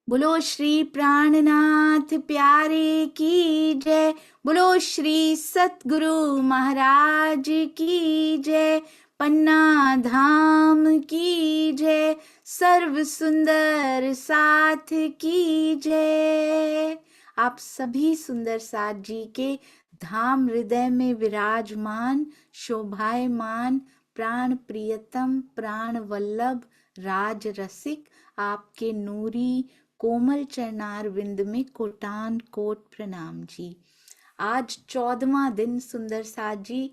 बोलो श्री प्राणनाथ प्यारे की जय। बोलो श्री सतगुरु महाराज की जय। पन्ना धाम की जय। सर्व सुंदर साथ की जय। आप सभी सुंदर साथ जी के धाम हृदय में विराजमान शोभायमान प्राण प्रियतम प्राण वल्लभ राज रसिक आपके नूरी कोमल चरणार विंद में कोटान कोट प्रणाम जी। आज 14वां दिन सुंदर साथ जी।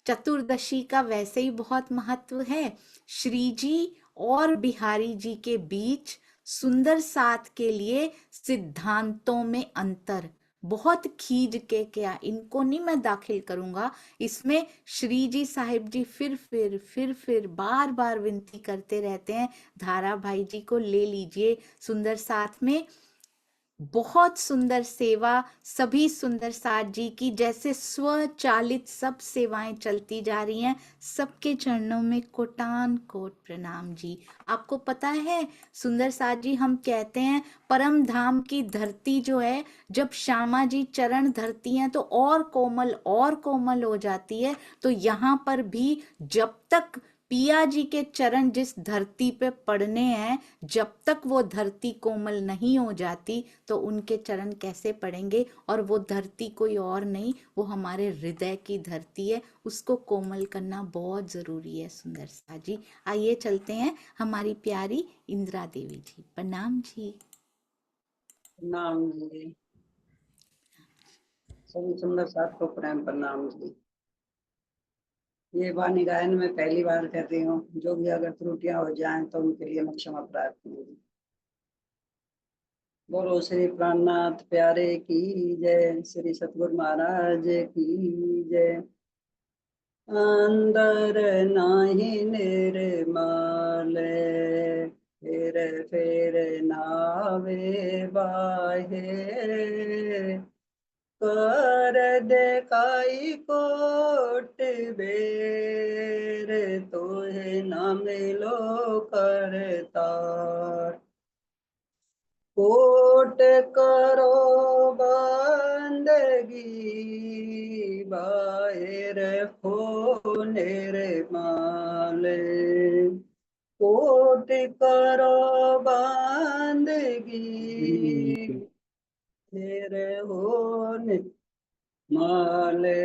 चतुर्दशी का वैसे ही बहुत महत्व है। श्री जी और बिहारी जी के बीच सुंदर साथ के लिए सिद्धांतों में अंतर बहुत खींच के क्या, इनको नहीं मैं दाखिल करूंगा इसमें। श्री जी साहिब जी फिर बार बार विनती करते रहते हैं, धारा भाई जी को ले लीजिए सुंदर साथ में। बहुत सुंदर सेवा सभी सुंदर साथ जी की, जैसे स्वचालित सब सेवाएं चलती जा रही हैं। सबके चरणों में कोटान कोट प्रणाम जी। आपको पता है सुंदर साथ जी, हम कहते हैं परम धाम की धरती जो है, जब श्यामा जी चरण धरती हैं तो और कोमल हो जाती है। तो यहाँ पर भी जब तक पिया जी के चरण जिस धरती पे पड़ने हैं, जब तक वो धरती कोमल नहीं हो जाती तो उनके चरण कैसे पड़ेंगे। और वो धरती कोई और नहीं, वो हमारे हृदय की धरती है, उसको कोमल करना बहुत जरूरी है सुंदर सा जी। आइए चलते हैं हमारी प्यारी इंदिरा देवी जी। प्रणाम जी। प्रणाम जी। सभी सुंदर साथ को प्रेम प्रणाम जी। ये वाणी गायन में पहली बार कर रही हूँ, जो भी अगर त्रुटियां हो जाएं तो उनके लिए मैं क्षमा प्रार्थी हूँ। बोलो श्री प्राणनाथ प्यारे की जय, श्री सतगुरु महाराज की जय। अंदर नाही निर्मल, फिर नावे बाहे, कर देखाई कोट बेर, तोहे न मिलो करतार। कोट करो बंदगी, बाहर हो निर्मल। कोट करो बंदगी, फिर हो माले।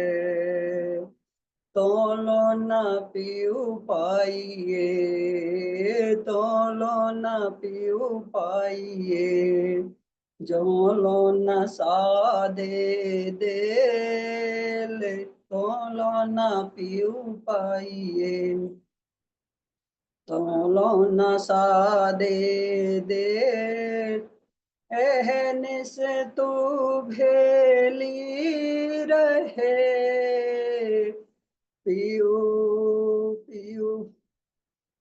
तोलो न पीऊ पाइए, तोलो न पीऊ पाइए, जोलो न सादे देल, तोलो न पीऊ पाइए, तोलो न सादे दे। एहनिस तू भेली रहे, पियू पियू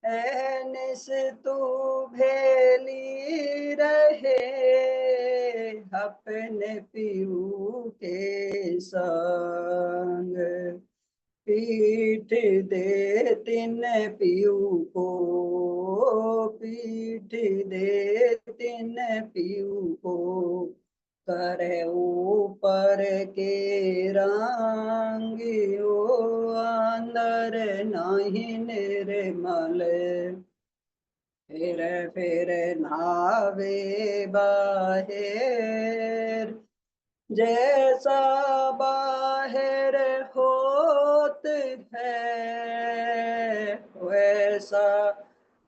एहनिस तू भेली रहे, अपने पियू के संग। पीठ दे तिन पियू को, पीठ दे तिन पियू को, करे ऊपर के रंग, ओ अंदर नहीं निर्मल। फिर नावे बाहेर, जैसा बाहर होत है, वैसा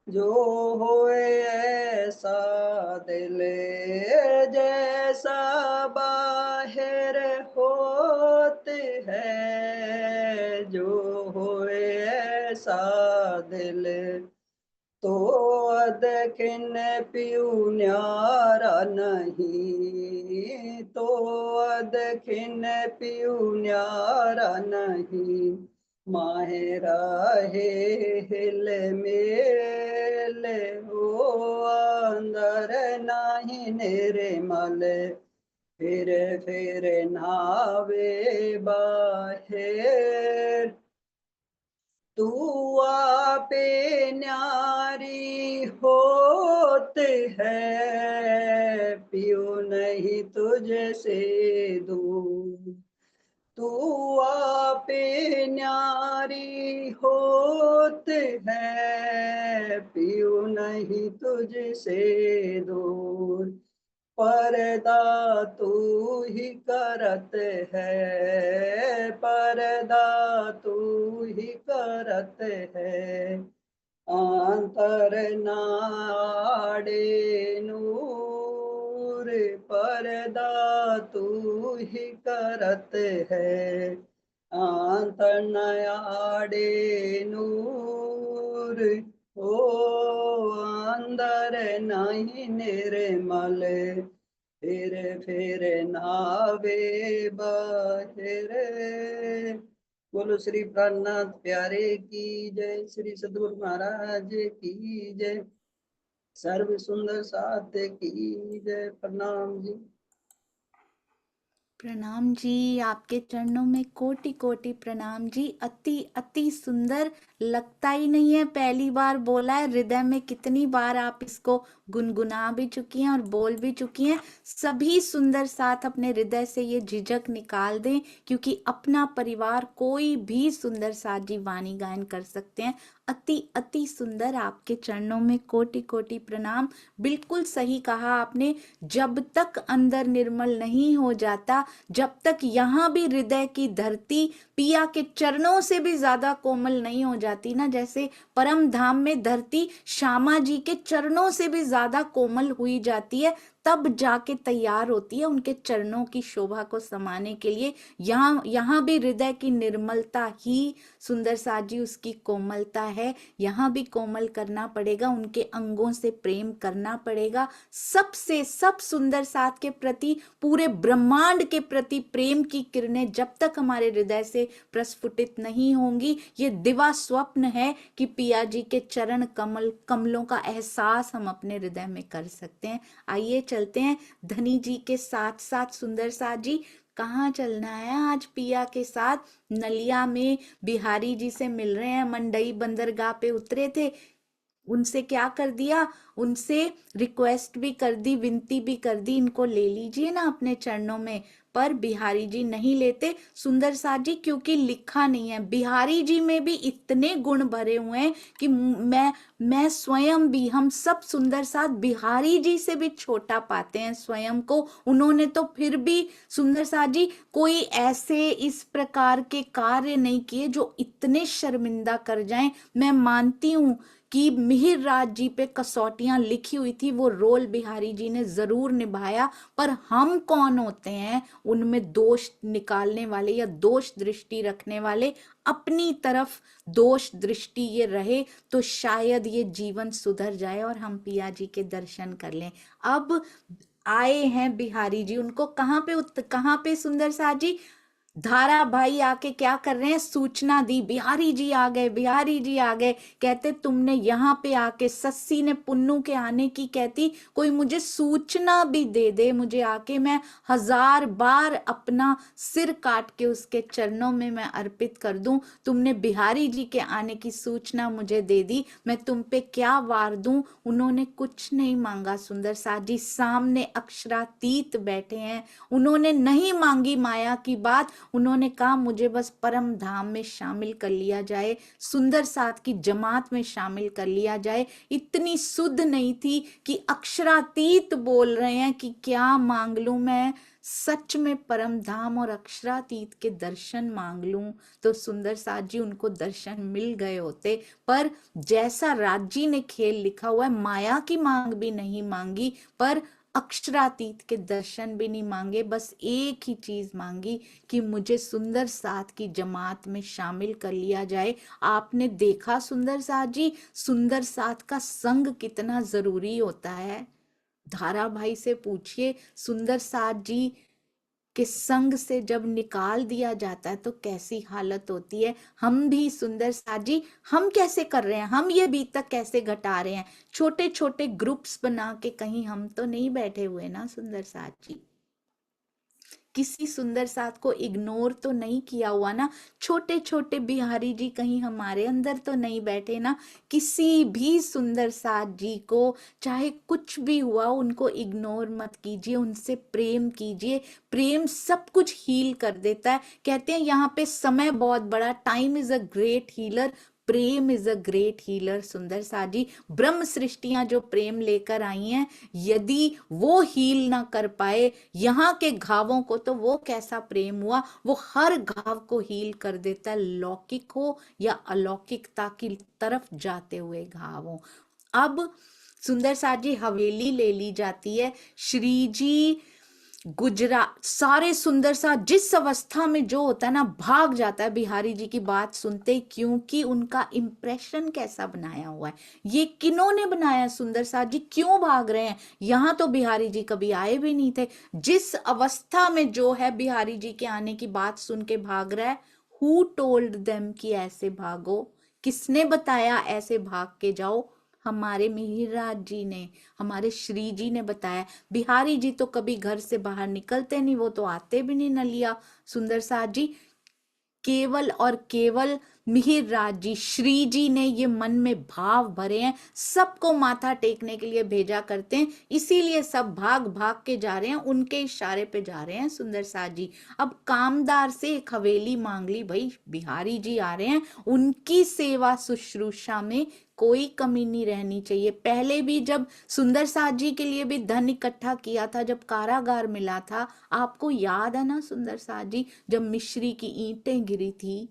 जो होए ऐसा दिल। जैसा बाहर होत है, जो होए ऐसा दिल। तो अदखिन पियू न्यारा नहीं, तो अदखिन पियू न्यारा नहीं, माहे राहे हिल मेल, हो अंदर नहीं निर्मल। फिर नावे बाहेर, तू आपे न्यारी होत है, पियो नहीं तुझे से दूर। तू आपे न्यारी होत है, पियो नहीं तुझसे दूर। पर्दा तू ही करत है, पर्दा तू ही करत है। अंतर नाड़े नूर, पर्दा तू ही करत है। अंतर नयाड़े नूर, ओ अंदर नहीं निर्मल, फिर नावे बहिरे। बोलो श्री प्राणनाथ प्यारे की जय, श्री सद्गुरु महाराज की जय, सर्व सुंदर साथ की जय। प्रणाम जी। प्रणाम जी, आपके चरणों में कोटि कोटि प्रणाम जी। अति अति सुंदर, लगता ही नहीं है पहली बार बोला है। हृदय में कितनी बार आप इसको गुनगुना भी चुकी हैं और बोल भी चुकी हैं। सभी सुंदर साथ अपने हृदय से ये झिझक निकाल दें, क्योंकि अपना परिवार कोई भी सुंदर साथ जी वाणी गायन कर सकते हैं। अति अति सुंदर, आपके चरणों में कोटि कोटि प्रणाम। बिल्कुल सही कहा आपने, जब तक अंदर निर्मल नहीं हो जाता, जब तक यहाँ भी हृदय की धरती पिया के चरणों से भी ज्यादा कोमल नहीं हो जाती ना, जैसे परम धाम में धरती श्यामा जी के चरणों से भी ज्यादा कोमल हुई जाती है, तब जाके तैयार होती है उनके चरणों की शोभा को समाने के लिए। यहाँ भी हृदय की निर्मलता ही सुंदर साथ जी उसकी कोमलता है। यहाँ भी कोमल करना पड़ेगा, उनके अंगों से प्रेम करना पड़ेगा। सबसे सब सुंदर साथ के प्रति, पूरे ब्रह्मांड के प्रति प्रेम की किरणें जब तक हमारे हृदय से प्रस्फुटित नहीं होंगी, ये दिवा स्वप्न है कि पिया जी के चरण कमलों का एहसास हम अपने हृदय में कर सकते हैं। आइए चलते हैं धनी जी के साथ साथ। सुंदर साथ जी, कहाँ चलना है आज पिया के साथ? नलिया में बिहारी जी से मिल रहे हैं, मंडई बंदरगाह पे उतरे थे। उनसे क्या कर दिया, उनसे रिक्वेस्ट भी कर दी, विनती भी कर दी, इनको ले लीजिए ना अपने चरणों में। पर बिहारी जी नहीं लेते सुंदर साथ जी, क्योंकि लिखा नहीं है। बिहारी जी में भी इतने गुण भरे हुए हैं कि मैं स्वयं भी, हम सब सुंदर साथ बिहारी जी से भी छोटा पाते हैं स्वयं को। उन्होंने तो फिर भी सुंदर साथ जी कोई ऐसे इस प्रकार के कार्य नहीं किए जो इतने शर्मिंदा कर जाएं। मैं मानती हूं कि मिहिर राज जी पे कसौटियां लिखी हुई थी, वो रोल बिहारी जी ने जरूर निभाया, पर हम कौन होते हैं उनमें दोष निकालने वाले या दोष दृष्टि रखने वाले। अपनी तरफ दोष दृष्टि ये रहे तो शायद ये जीवन सुधर जाए और हम पिया जी के दर्शन कर लें। अब आए हैं बिहारी जी, उनको कहाँ पे सुंदर साथ जी धारा भाई आके क्या कर रहे हैं, सूचना दी, बिहारी जी आ गए, बिहारी जी आ गए। कहते तुमने यहाँ पे आके, सस्सी ने पुन्नू के आने की कहती, कोई मुझे सूचना भी दे दे, मुझे आके मैं 1000 बार अपना सिर काट के उसके चरणों में मैं अर्पित कर दूं। तुमने बिहारी जी के आने की सूचना मुझे दे दी, मैं तुम पे क्या वार दूं। उन्होंने कुछ नहीं मांगा सुंदर साथ जी, सामने अक्षरातीत बैठे हैं। उन्होंने नहीं मांगी माया की बात, उन्होंने कहा मुझे बस परम धाम में शामिल कर लिया जाए, सुंदर साथ की जमात में शामिल कर लिया जाए। इतनी सुध नहीं थी कि अक्षरातीत बोल रहे हैं कि क्या मांग लूं मैं, सच में परम धाम और अक्षरातीत के दर्शन मांग लूं तो सुंदर साथ जी उनको दर्शन मिल गए होते। पर जैसा राजी ने खेल लिखा हुआ है, माया की मांग भी नहीं मांगी, पर अक्षरातीत के दर्शन भी नहीं मांगे, बस एक ही चीज मांगी कि मुझे सुंदर साथ की जमात में शामिल कर लिया जाए। आपने देखा सुंदर साथ जी, सुंदर साथ का संग कितना जरूरी होता है। धारा भाई से पूछिए, सुंदर साथ जी के संग से जब निकाल दिया जाता है तो कैसी हालत होती है। हम भी सुंदर साथ जी, हम कैसे कर रहे हैं, हम ये बीत तक कैसे घटा रहे हैं, छोटे छोटे ग्रुप्स बना के कहीं हम तो नहीं बैठे हुए ना सुंदर साथ जी। किसी सुंदर साथ को इग्नोर तो नहीं किया हुआ ना? छोटे छोटे बिहारी जी कहीं हमारे अंदर तो नहीं बैठे ना? किसी भी सुंदर साथ जी को चाहे कुछ भी हुआ उनको इग्नोर मत कीजिए, उनसे प्रेम कीजिए। प्रेम सब कुछ हील कर देता है। कहते हैं यहाँ पे समय बहुत बड़ा, time is a great healer, Prem is a great healer. सुंदर सा जी, ब्रह्म सृष्टियां जो प्रेम लेकर आई हैं, यदि वो हील ना कर पाए यहाँ के घावों को, तो वो कैसा प्रेम हुआ? वो हर घाव को हील कर देता है, लौकिक हो या अलौकिकता की तरफ जाते हुए घाव हो। अब सुंदर सा जी हवेली ले ली जाती है। श्री जी गुजरात सारे सुंदर सा जिस अवस्था में जो होता है ना, भाग जाता है बिहारी जी की बात सुनते ही, क्योंकि उनका इंप्रेशन कैसा बनाया हुआ है। ये किन्होंने बनाया? सुंदर सा जी क्यों भाग रहे हैं? यहाँ तो बिहारी जी कभी आए भी नहीं थे। जिस अवस्था में जो है बिहारी जी के आने की बात सुन के भाग रहा है। हु टोल्ड देम कि ऐसे भागो? किसने बताया ऐसे भाग के जाओ? हमारे मिहिरराज जी ने, हमारे श्री जी ने बताया। बिहारी जी तो कभी घर से बाहर निकलते नहीं, वो तो आते भी नहीं नलिया। सुंदर साथ जी केवल और केवल मिहिर राज जी, श्री जी ने ये मन में भाव भरे हैं, सबको माथा टेकने के लिए भेजा करते हैं, इसीलिए सब भाग भाग के जा रहे हैं, उनके इशारे पे जा रहे हैं सुंदर साथ जी। अब कामदार से एक हवेली मांग ली, भाई बिहारी जी आ रहे हैं, उनकी सेवा शुश्रूषा में कोई कमी नहीं रहनी चाहिए। पहले भी जब सुंदर साथ जी के लिए भी धन इकट्ठा किया था, जब कारागार मिला था, आपको याद है ना सुंदर साथ जी, जब मिश्री की ईंटें गिरी थी,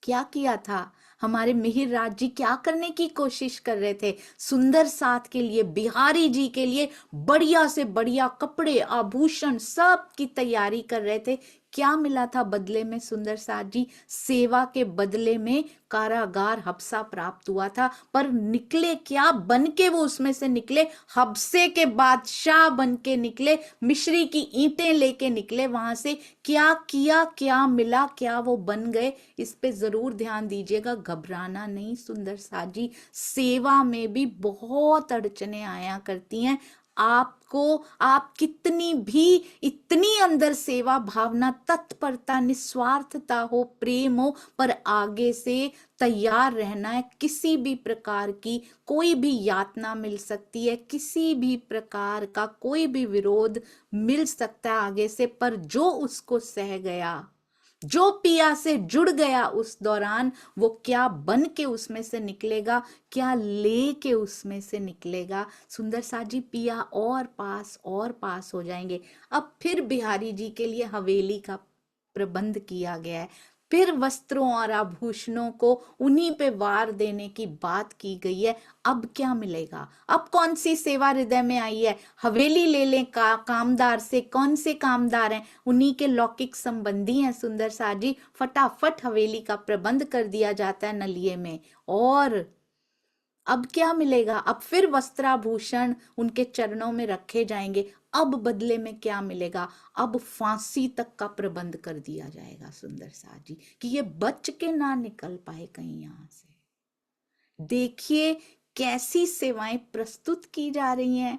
क्या किया था? हमारे मिहिर राज जी क्या करने की कोशिश कर रहे थे? सुंदर साथ के लिए, बिहारी जी के लिए बढ़िया से बढ़िया कपड़े आभूषण सब की तैयारी कर रहे थे। क्या मिला था बदले में सुंदर साथ जी? सेवा के बदले में कारागार हबसा प्राप्त हुआ था। पर निकले क्या बन के? वो उसमें से निकले, हबसे के बादशाह बन के निकले, मिश्री की ईंटें लेके निकले वहां से। क्या किया, क्या मिला, क्या वो बन गए? इस पे जरूर ध्यान दीजिएगा, घबराना नहीं सुंदर साथ जी। सेवा में भी बहुत अड़चने आया करती हैं। आपको, आप कितनी भी इतनी अंदर सेवा भावना, तत्परता, निस्वार्थता हो, प्रेम हो, पर आगे से तैयार रहना है। किसी भी प्रकार की कोई भी यातना मिल सकती है, किसी भी प्रकार का कोई भी विरोध मिल सकता है आगे से, पर जो उसको सह गया, जो पिया से जुड़ गया उस दौरान, वो क्या बन के उसमें से निकलेगा, क्या लेके उसमें से निकलेगा? सुंदर साथ जी पिया और पास हो जाएंगे। अब फिर बिहारी जी के लिए हवेली का प्रबंध किया गया है, फिर वस्त्रों और आभूषणों को उन्हीं पे वार देने की बात की गई है। अब क्या मिलेगा? अब कौन सी सेवा हृदय में आई है? हवेली ले लें कामदार से। कौन से कामदार हैं? उन्हीं के लौकिक संबंधी हैं सुंदर साथ जी। फटाफट हवेली का प्रबंध कर दिया जाता है नलिये में। और अब क्या मिलेगा? अब फिर वस्त्राभूषण उनके चरणों में रखे जाएंगे। अब बदले में क्या मिलेगा? अब फांसी तक का प्रबंध कर दिया जाएगा सुंदर साथ जी, कि ये बच के ना निकल पाए कहीं यहां से। देखिए कैसी सेवाएं प्रस्तुत की जा रही हैं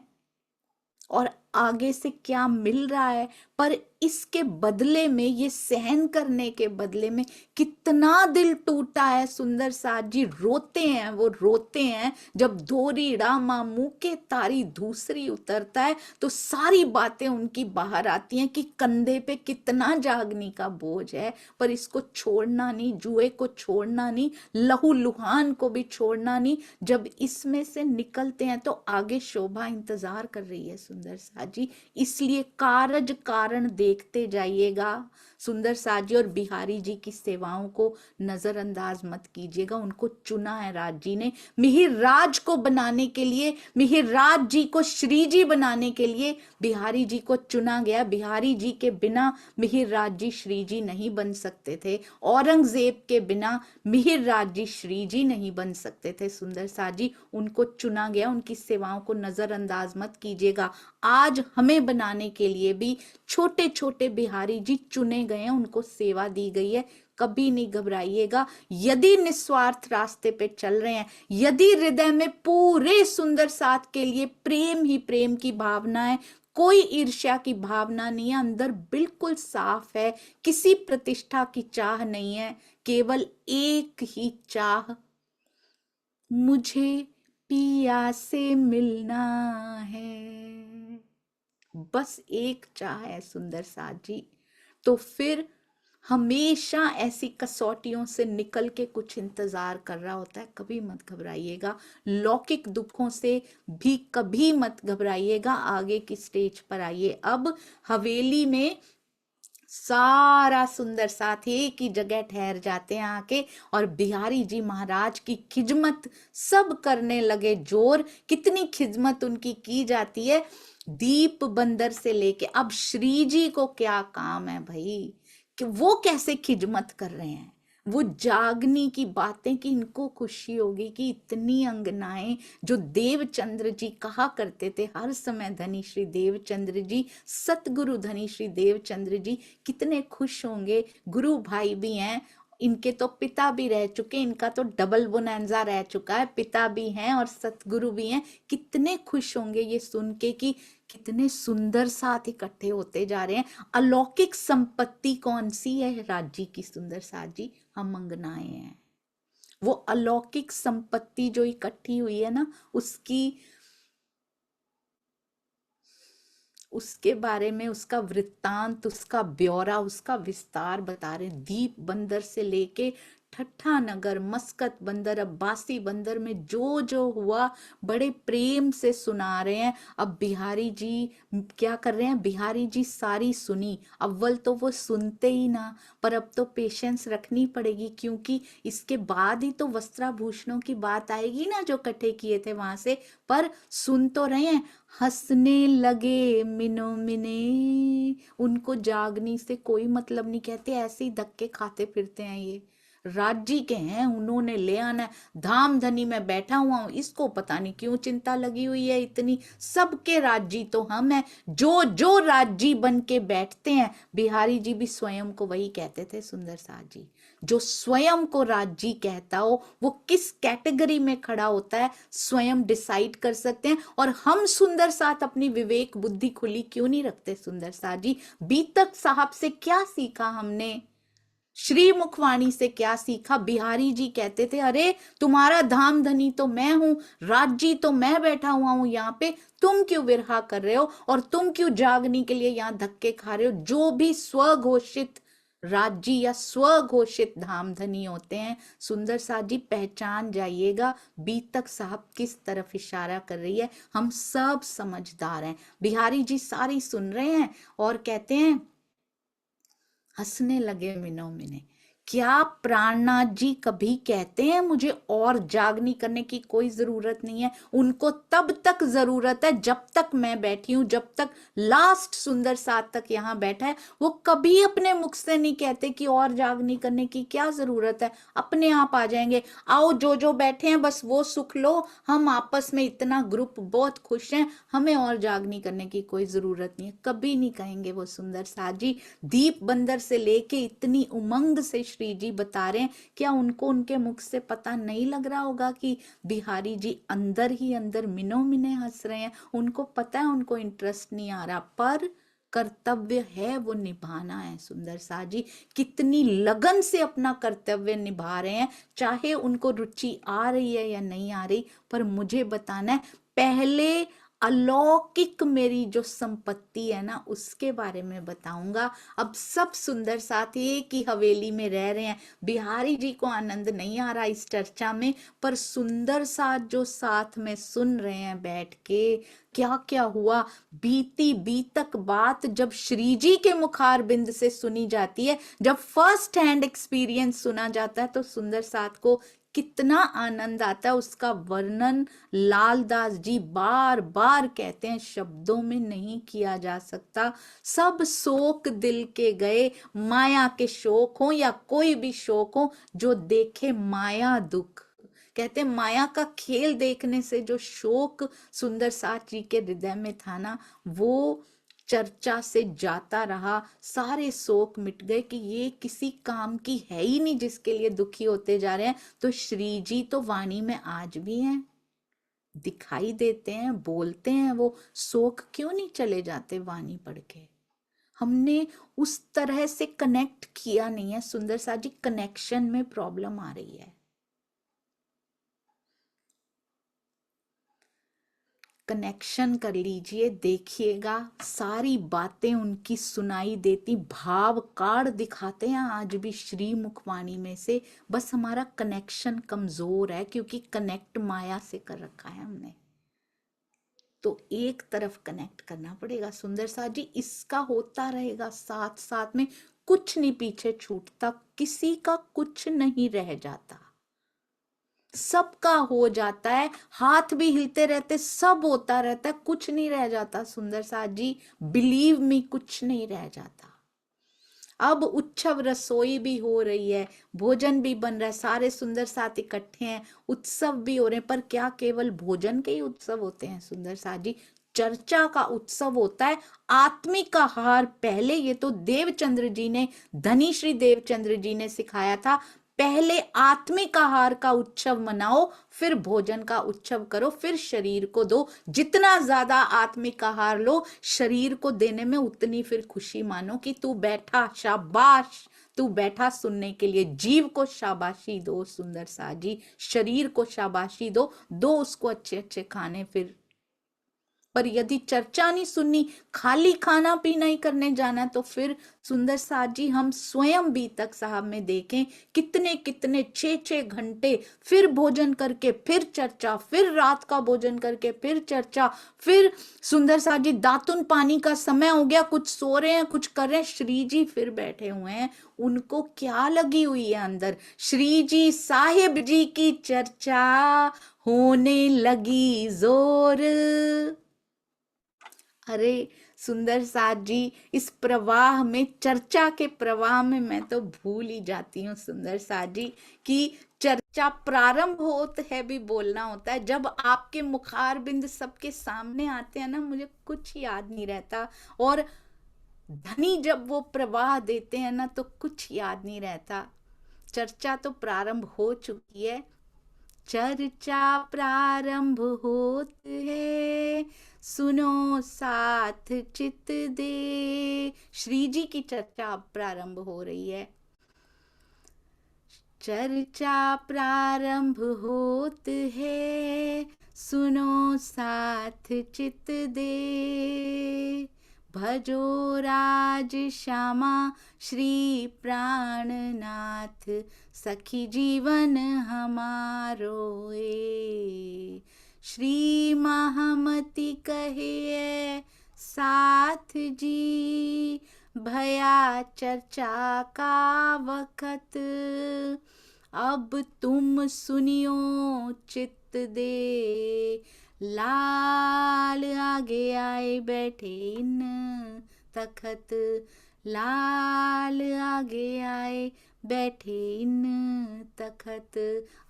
और आगे से क्या मिल रहा है। पर इसके बदले में, ये सहन करने के बदले में कितना दिल टूटा है सुंदर साथ जी। रोते हैं, वो रोते हैं जब धोरी रामा मुंह के तारी दूसरी उतरता है, तो सारी बातें उनकी बाहर आती हैं कि कंधे पे कितना जागनी का बोझ है, पर इसको छोड़ना नहीं, जुए को छोड़ना नहीं, लहू लुहान को भी छोड़ना नहीं। जब इसमें से निकलते हैं तो आगे शोभा इंतजार कर रही है सुंदर साथ जी। इसलिए कारज कारण देखते जाइएगा सुंदर साथ जी, और बिहारी जी की सेवाओं को नजरअंदाज मत कीजिएगा। उनको चुना है राज जी ने मिहिर राज को बनाने के लिए, मिहिर राज जी को श्री जी बनाने के लिए बिहारी जी को चुना गया। बिहारी जी के बिना मिहिर राज जी श्री जी नहीं बन सकते थे, औरंगजेब के बिना मिहिर राज जी श्री जी नहीं बन सकते थे सुंदर साथ जी। उनको चुना गया, उनकी सेवाओं को नजरअंदाज मत कीजिएगा। आज आज हमें बनाने के लिए भी छोटे छोटे बिहारी जी चुने गए हैं, उनको सेवा दी गई है। कभी नहीं घबराइएगा। यदि निस्वार्थ रास्ते पे चल रहे हैं, यदि हृदय में पूरे सुंदर साथ के लिए प्रेम ही प्रेम की भावना है, कोई ईर्ष्या की भावना नहीं है, अंदर बिल्कुल साफ है, किसी प्रतिष्ठा की चाह नहीं है, केवल एक ही चाह, मुझे पिया से मिलना है, बस एक चाह है सुंदर साथ जी। तो फिर हमेशा ऐसी कसौटियों से निकल के कुछ इंतजार कर रहा होता है। कभी मत घबराइएगा, लौकिक दुखों से भी कभी मत घबराइएगा। आगे की स्टेज पर आइए। अब हवेली में सारा सुंदर साथ एक ही जगह ठहर जाते हैं आके, और बिहारी जी महाराज की खिदमत सब करने लगे जोर। कितनी खिदमत उनकी की जाती है, दीप बंदर से लेके। अब श्री जी को क्या काम है भाई कि वो कैसे खिदमत कर रहे हैं, वो जागनी की बातें कि इनको खुशी होगी कि इतनी अंगनाएं, जो देवचंद्र जी कहा करते थे हर समय, धनी श्री देवचंद्र जी, सतगुरु धनी श्री देवचंद्र जी कितने खुश होंगे। गुरु भाई भी हैं, इनके तो पिता भी रह चुके, इनका तो डबल बोनांजा रह चुका है, पिता भी हैं और सतगुरु भी हैं। कितने खुश होंगे ये सुन के कि कितने सुंदर साथ इकट्ठे होते जा रहे हैं। अलौकिक संपत्ति कौन सी है राज्य की सुंदर साथ जी? हम अंगनाएं हैं। वो अलौकिक संपत्ति जो इकट्ठी हुई है ना, उसके बारे में, उसका वृत्तांत, उसका ब्यौरा, उसका विस्तार बता रहे। दीप बंदर से लेके ठट्ठा नगर, मस्कत बंदर, अब्बासी बंदर में जो जो हुआ बड़े प्रेम से सुना रहे हैं। अब बिहारी जी क्या कर रहे हैं, बिहारी जी सारी सुनी। अव्वल तो वो सुनते ही ना, पर अब तो पेशेंस रखनी पड़ेगी, क्योंकि इसके बाद ही तो वस्त्राभूषणों की बात आएगी ना, जो इकट्ठे किए थे वहां से। पर सुन तो रहे हैं। हंसने लगे मिनो मिने, उनको जागनी से कोई मतलब नहीं, कहते ऐसे ही धक्के खाते फिरते हैं, ये राज्य के हैं, उन्होंने ले आना है। धाम धनी में बैठा हुआ हूं, इसको पता नहीं क्यों चिंता लगी हुई है इतनी। सबके राज्य तो हम हैं, जो जो राज्य बन के बैठते हैं। बिहारी जी भी स्वयं को वही कहते थे सुंदर साथ जी, जो स्वयं को राज्य कहता हो वो किस कैटेगरी में खड़ा होता है स्वयं डिसाइड कर सकते हैं। और हम सुंदर साथ अपनी विवेक बुद्धि खुली क्यों नहीं रखते सुंदर साथ जी? बीतक साहब से क्या सीखा हमने, श्री मुखवाणी से क्या सीखा? बिहारी जी कहते थे, अरे तुम्हारा धाम धनी तो मैं हूं, राज्य तो मैं बैठा हुआ हूं यहाँ पे, तुम क्यों विरहा कर रहे हो और तुम क्यों जागने के लिए यहाँ धक्के खा रहे हो? जो भी स्वघोषित राज्य या स्वघोषित धाम धनी होते हैं, सुंदर साथ जी पहचान जाइएगा बीतक साहब किस तरफ इशारा कर रही है। हम सब समझदार हैं। बिहारी जी सारी सुन रहे हैं और कहते हैं, हंसने लगे मिनो मिने। क्या प्राणनाथ जी कभी कहते हैं मुझे और जागनी करने की कोई जरूरत नहीं है? उनको तब तक जरूरत है जब तक मैं बैठी हूं, जब तक लास्ट सुंदर साथ तक यहाँ बैठा है। वो कभी अपने मुख से नहीं कहते कि और जागनी करने की क्या जरूरत है, अपने आप आ जाएंगे। आओ जो जो बैठे हैं बस वो सुख लो, हम आपस में इतना ग्रुप बहुत खुश हैं, हमें और जागनी करने की कोई जरूरत नहीं है। कभी नहीं कहेंगे वो सुंदर साथ जी। दीप बंदर से लेके इतनी उमंग से श्री जी बता रहे हैं, क्या उनको उनके मुख से पता नहीं लग रहा होगा कि बिहारी जी अंदर ही अंदर मिनो मिने हंस रहे हैं? उनको पता है उनको इंटरेस्ट नहीं आ रहा, पर कर्तव्य है वो निभाना है। सुंदर साथ जी कितनी लगन से अपना कर्तव्य निभा रहे हैं, चाहे उनको रुचि आ रही है या नहीं आ रही, पर मुझे बताना है। पहले अलौकिक मेरी जो संपत्ति है ना, उसके बारे में बताऊंगा। अब सब सुंदर साथ एक ही हवेली में रह रहे हैं, बिहारी जी को आनंद नहीं आ रहा इस चर्चा में, पर सुंदर साथ जो साथ में सुन रहे हैं बैठ के, क्या क्या हुआ। बीती बीतक बात जब श्री जी के मुखार बिंद से सुनी जाती है, जब फर्स्ट हैंड एक्सपीरियंस सुना जाता है, तो सुंदर साथ को कितना आनंद आता है, उसका वर्णन लालदास जी बार बार कहते हैं, शब्दों में नहीं किया जा सकता। सब शोक दिल के गए, माया के शोक हो या कोई भी शोक हो, जो देखे माया दुख, कहते माया का खेल देखने से जो शोक सुंदर साथ जी के हृदय में था ना, वो चर्चा से जाता रहा। सारे शोक मिट गए कि ये किसी काम की है ही नहीं जिसके लिए दुखी होते जा रहे हैं। तो श्री जी तो वाणी में आज भी हैं, दिखाई देते हैं, बोलते हैं, वो शोक क्यों नहीं चले जाते वाणी पढ़ के? हमने उस तरह से कनेक्ट किया नहीं है सुंदर सा जी, कनेक्शन में प्रॉब्लम आ रही है। कनेक्शन कर लीजिए, देखिएगा सारी बातें उनकी सुनाई देती, भाव कार्ड दिखाते हैं आज भी श्री मुखवाणी में से। बस हमारा कनेक्शन कमजोर है क्योंकि कनेक्ट माया से कर रखा है हमने, तो एक तरफ कनेक्ट करना पड़ेगा सुंदर सा जी। इसका होता रहेगा साथ साथ में, कुछ नहीं पीछे छूटता, किसी का कुछ नहीं रह जाता, सबका हो जाता है, हाथ भी हिलते रहते, सब होता रहता है, कुछ नहीं रह जाता सुंदर सा जी, बिलीव मी, कुछ नहीं रह जाता। अब उत्सव रसोई भी हो रही है, भोजन भी बन रहा है, सारे सुंदर साथ इकट्ठे हैं, उत्सव भी हो रहे हैं, पर क्या केवल भोजन के ही उत्सव होते हैं सुंदर साथ जी? चर्चा का उत्सव होता है, आत्मिक आहार पहले। ये तो देवचंद्र जी ने, धनी श्री देवचंद्र जी ने सिखाया था, पहले आत्मिक आहार का उत्सव मनाओ, फिर भोजन का उत्सव करो, फिर शरीर को दो। जितना ज्यादा आत्मिक आहार लो, शरीर को देने में उतनी फिर खुशी मानो कि तू बैठा, शाबाश, तू बैठा सुनने के लिए। जीव को शाबाशी दो सुंदर सा जी, शरीर को शाबाशी दो, दो उसको अच्छे अच्छे खाने। फिर पर यदि चर्चा नहीं सुननी, खाली खाना पीना ही करने जाना, तो फिर सुंदर साथ जी हम स्वयं बीतक साहब में देखें, कितने कितने 6-6 घंटे, फिर भोजन करके फिर चर्चा, फिर रात का भोजन करके फिर चर्चा, फिर सुंदर साथ जी दातुन पानी का समय हो गया, कुछ सो रहे हैं, कुछ कर रहे हैं, श्री जी फिर बैठे हुए हैं। उनको क्या लगी हुई है अंदर? श्री जी साहिब जी की चर्चा होने लगी जोर। अरे सुंदर साथ जी, इस प्रवाह में, चर्चा के प्रवाह में मैं तो भूल ही जाती हूँ सुंदर साथ जी कि चर्चा प्रारंभ होता है भी बोलना होता है। जब आपके मुखार बिंद सबके सामने आते हैं ना, मुझे कुछ याद नहीं रहता, और धनी जब वो प्रवाह देते हैं ना, तो कुछ याद नहीं रहता। चर्चा तो प्रारंभ हो चुकी है, चर्चा प्रारंभ होत है, सुनो साथ चित दे। श्री जी की चर्चा प्रारंभ हो रही है। चर्चा प्रारंभ होत है, सुनो साथ चित दे। भजो राज श्यामा श्री प्राणनाथ, सखी जीवन हमारो ए। श्री महामति कहे साथ जी, भया चर्चा का वक्त, अब तुम सुनियो चित्त दे। लाल आगे आए बैठे इन तखत, लाल आगे आए बैठे इन तखत।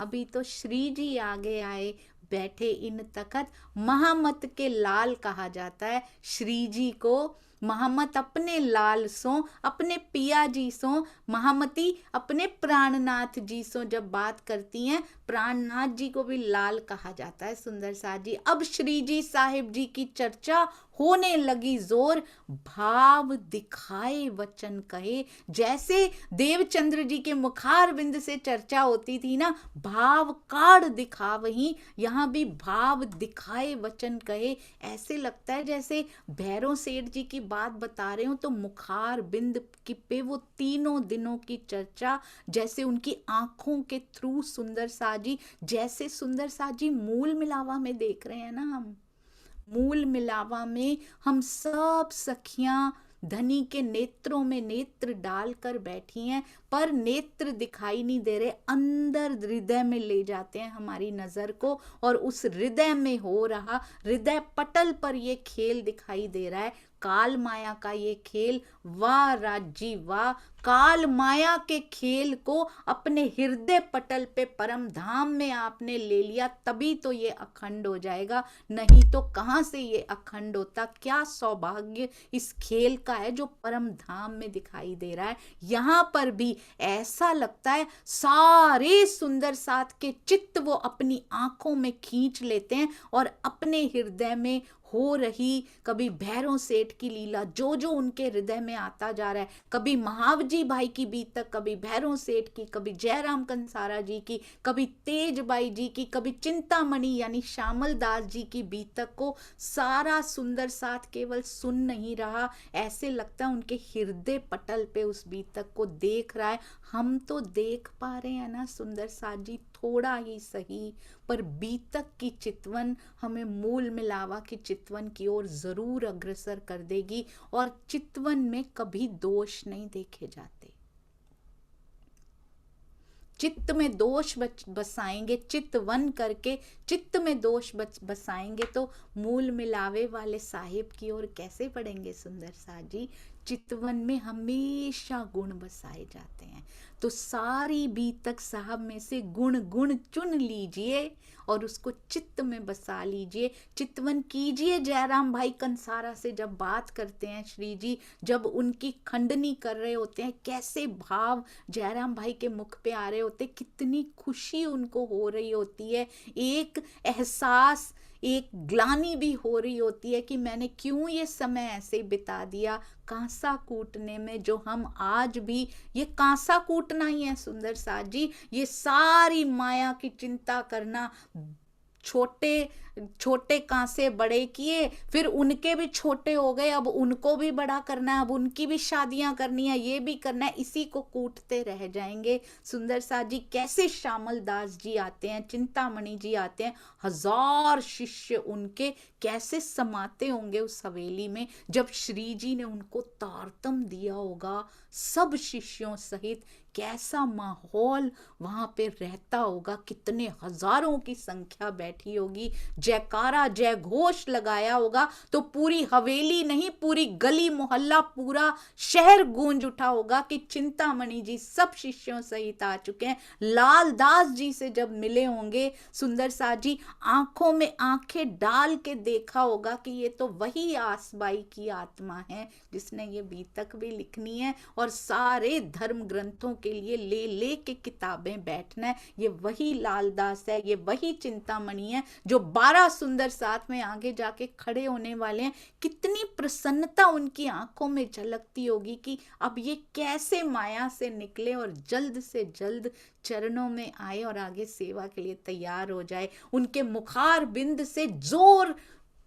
अभी तो श्री जी आगे आए बैठे इन तखत। महामत के लाल कहा जाता है श्री जी को। महामत अपने लाल सो, अपने पिया जी सो, महामती अपने प्राणनाथ जी सो जब बात करती हैं, प्राणनाथ जी को भी लाल कहा जाता है सुंदर साथ जी। अब श्री जी साहिब जी की चर्चा होने लगी जोर, भाव दिखाए वचन कहे। जैसे देवचंद्र जी के मुखार बिंद से चर्चा होती थी ना, भाव कार्ड दिखा, वहीं यहाँ भी भाव दिखाए वचन कहे। ऐसे लगता है जैसे भैरव सेठ जी की बात बता रहे हो, तो मुखार बिंद की पे वो तीनों दिनों की चर्चा, जैसे उनकी आंखों के थ्रू सुंदर सा जी, जैसे सुंदर सा जी मूल मिलावा में देख रहे हैं ना हम, मूल मिलावा में हम सब सखियां धनी के नेत्रों में नेत्र डालकर बैठी हैं, पर नेत्र दिखाई नहीं दे रहे, अंदर हृदय में ले जाते हैं हमारी नजर को, और उस हृदय में हो रहा, हृदय पटल पर ये खेल दिखाई दे रहा है। काल माया का ये खेल, वाह राजी वाह, काल माया के खेल को अपने हृदय पटल पे परम धाम में आपने ले लिया, तभी तो ये अखंड हो जाएगा, नहीं तो कहाँ से ये अखंड होता। क्या सौभाग्य इस खेल का है जो परम धाम में दिखाई दे रहा है। यहाँ पर भी ऐसा लगता है सारे सुंदर साथ के चित्त वो अपनी आंखों में खींच लेते हैं और अपने हृदय में हो रही कभी भैरव सेठ की लीला, जो जो उनके हृदय में आता जा रहा है, कभी महावजी भाई की बीतक, कभी भैरव सेठ की, कभी जयराम कंसारा जी की, कभी तेजबाई जी की, कभी चिंतामणि यानी श्यामल दास जी की बीतक को सारा सुंदर साथ केवल सुन नहीं रहा, ऐसे लगता है उनके हृदय पटल पे उस बीतक को देख रहा है। हम तो देख पा रहे हैं ना सुंदर साथ जी, थोड़ा ही सही, पर बीतक की चितवन हमें मूल मिलावा की चितवन की ओर जरूर अग्रसर कर देगी, और चितवन में कभी दोष नहीं देखे जाते। चित्त में दोष बसाएंगे, चित्तवन करके चित्त में दोष बसाएंगे तो मूल मिलावे वाले साहिब की ओर कैसे पढ़ेंगे सुंदर साथ जी। चितवन में हमेशा गुण बसाए जाते हैं, तो सारी बीतक साहब में से गुण गुण चुन लीजिए और उसको चित्त में बसा लीजिए, चितवन कीजिए। जयराम भाई कंसारा से जब बात करते हैं श्री जी, जब उनकी खंडनी कर रहे होते हैं, कैसे भाव जयराम भाई के मुख पे आ रहे होते, कितनी खुशी उनको हो रही होती है, एक एहसास, एक ग्लानि भी हो रही होती है कि मैंने क्यों ये समय ऐसे बिता दिया कांसा कूटने में, जो हम आज भी, ये कांसा कूटना ही है सुंदर साथ जी, ये सारी माया की चिंता करना, छोटे छोटे कांसे बड़े किए, फिर उनके भी छोटे हो गए, अब उनको भी बड़ा करना है, अब उनकी भी शादियां करनी है, ये भी करना है, इसी को कूटते रह जाएंगे। सुंदर साथ जी कैसे श्यामल दास जी आते हैं, चिंतामणि जी आते हैं, हजार शिष्य उनके कैसे समाते होंगे उस हवेली में, जब श्री जी ने उनको तारतम दिया होगा सब शिष्यों सहित, कैसा माहौल वहां पे रहता होगा, कितने हजारों की संख्या बैठी होगी, जयकारा जय घोष लगाया होगा तो पूरी हवेली नहीं, पूरी गली मोहल्ला पूरा शहर गूंज उठा होगा कि चिंतामणि जी सब शिष्यों सहित आ चुके हैं। लाल दास जी से जब मिले होंगे सुंदर साथ जी, आंखों में आंखें डाल के देखा होगा कि ये तो वही आसबाई की आत्मा है जिसने ये बीतक भी लिखनी है और सारे धर्म ग्रंथों के लिए ले ले के किताबें बैठना है, ये वही लालदास है, ये वही चिंतामणि है जो 12 सुंदर साथ में आगे जाके खड़े होने वाले हैं। कितनी प्रसन्नता उनकी आंखों में झलकती होगी कि अब ये कैसे माया से निकले और जल्द से जल्द चरणों में आए और आगे सेवा के लिए तैयार हो जाए। उनके मुखार बिंद से जोर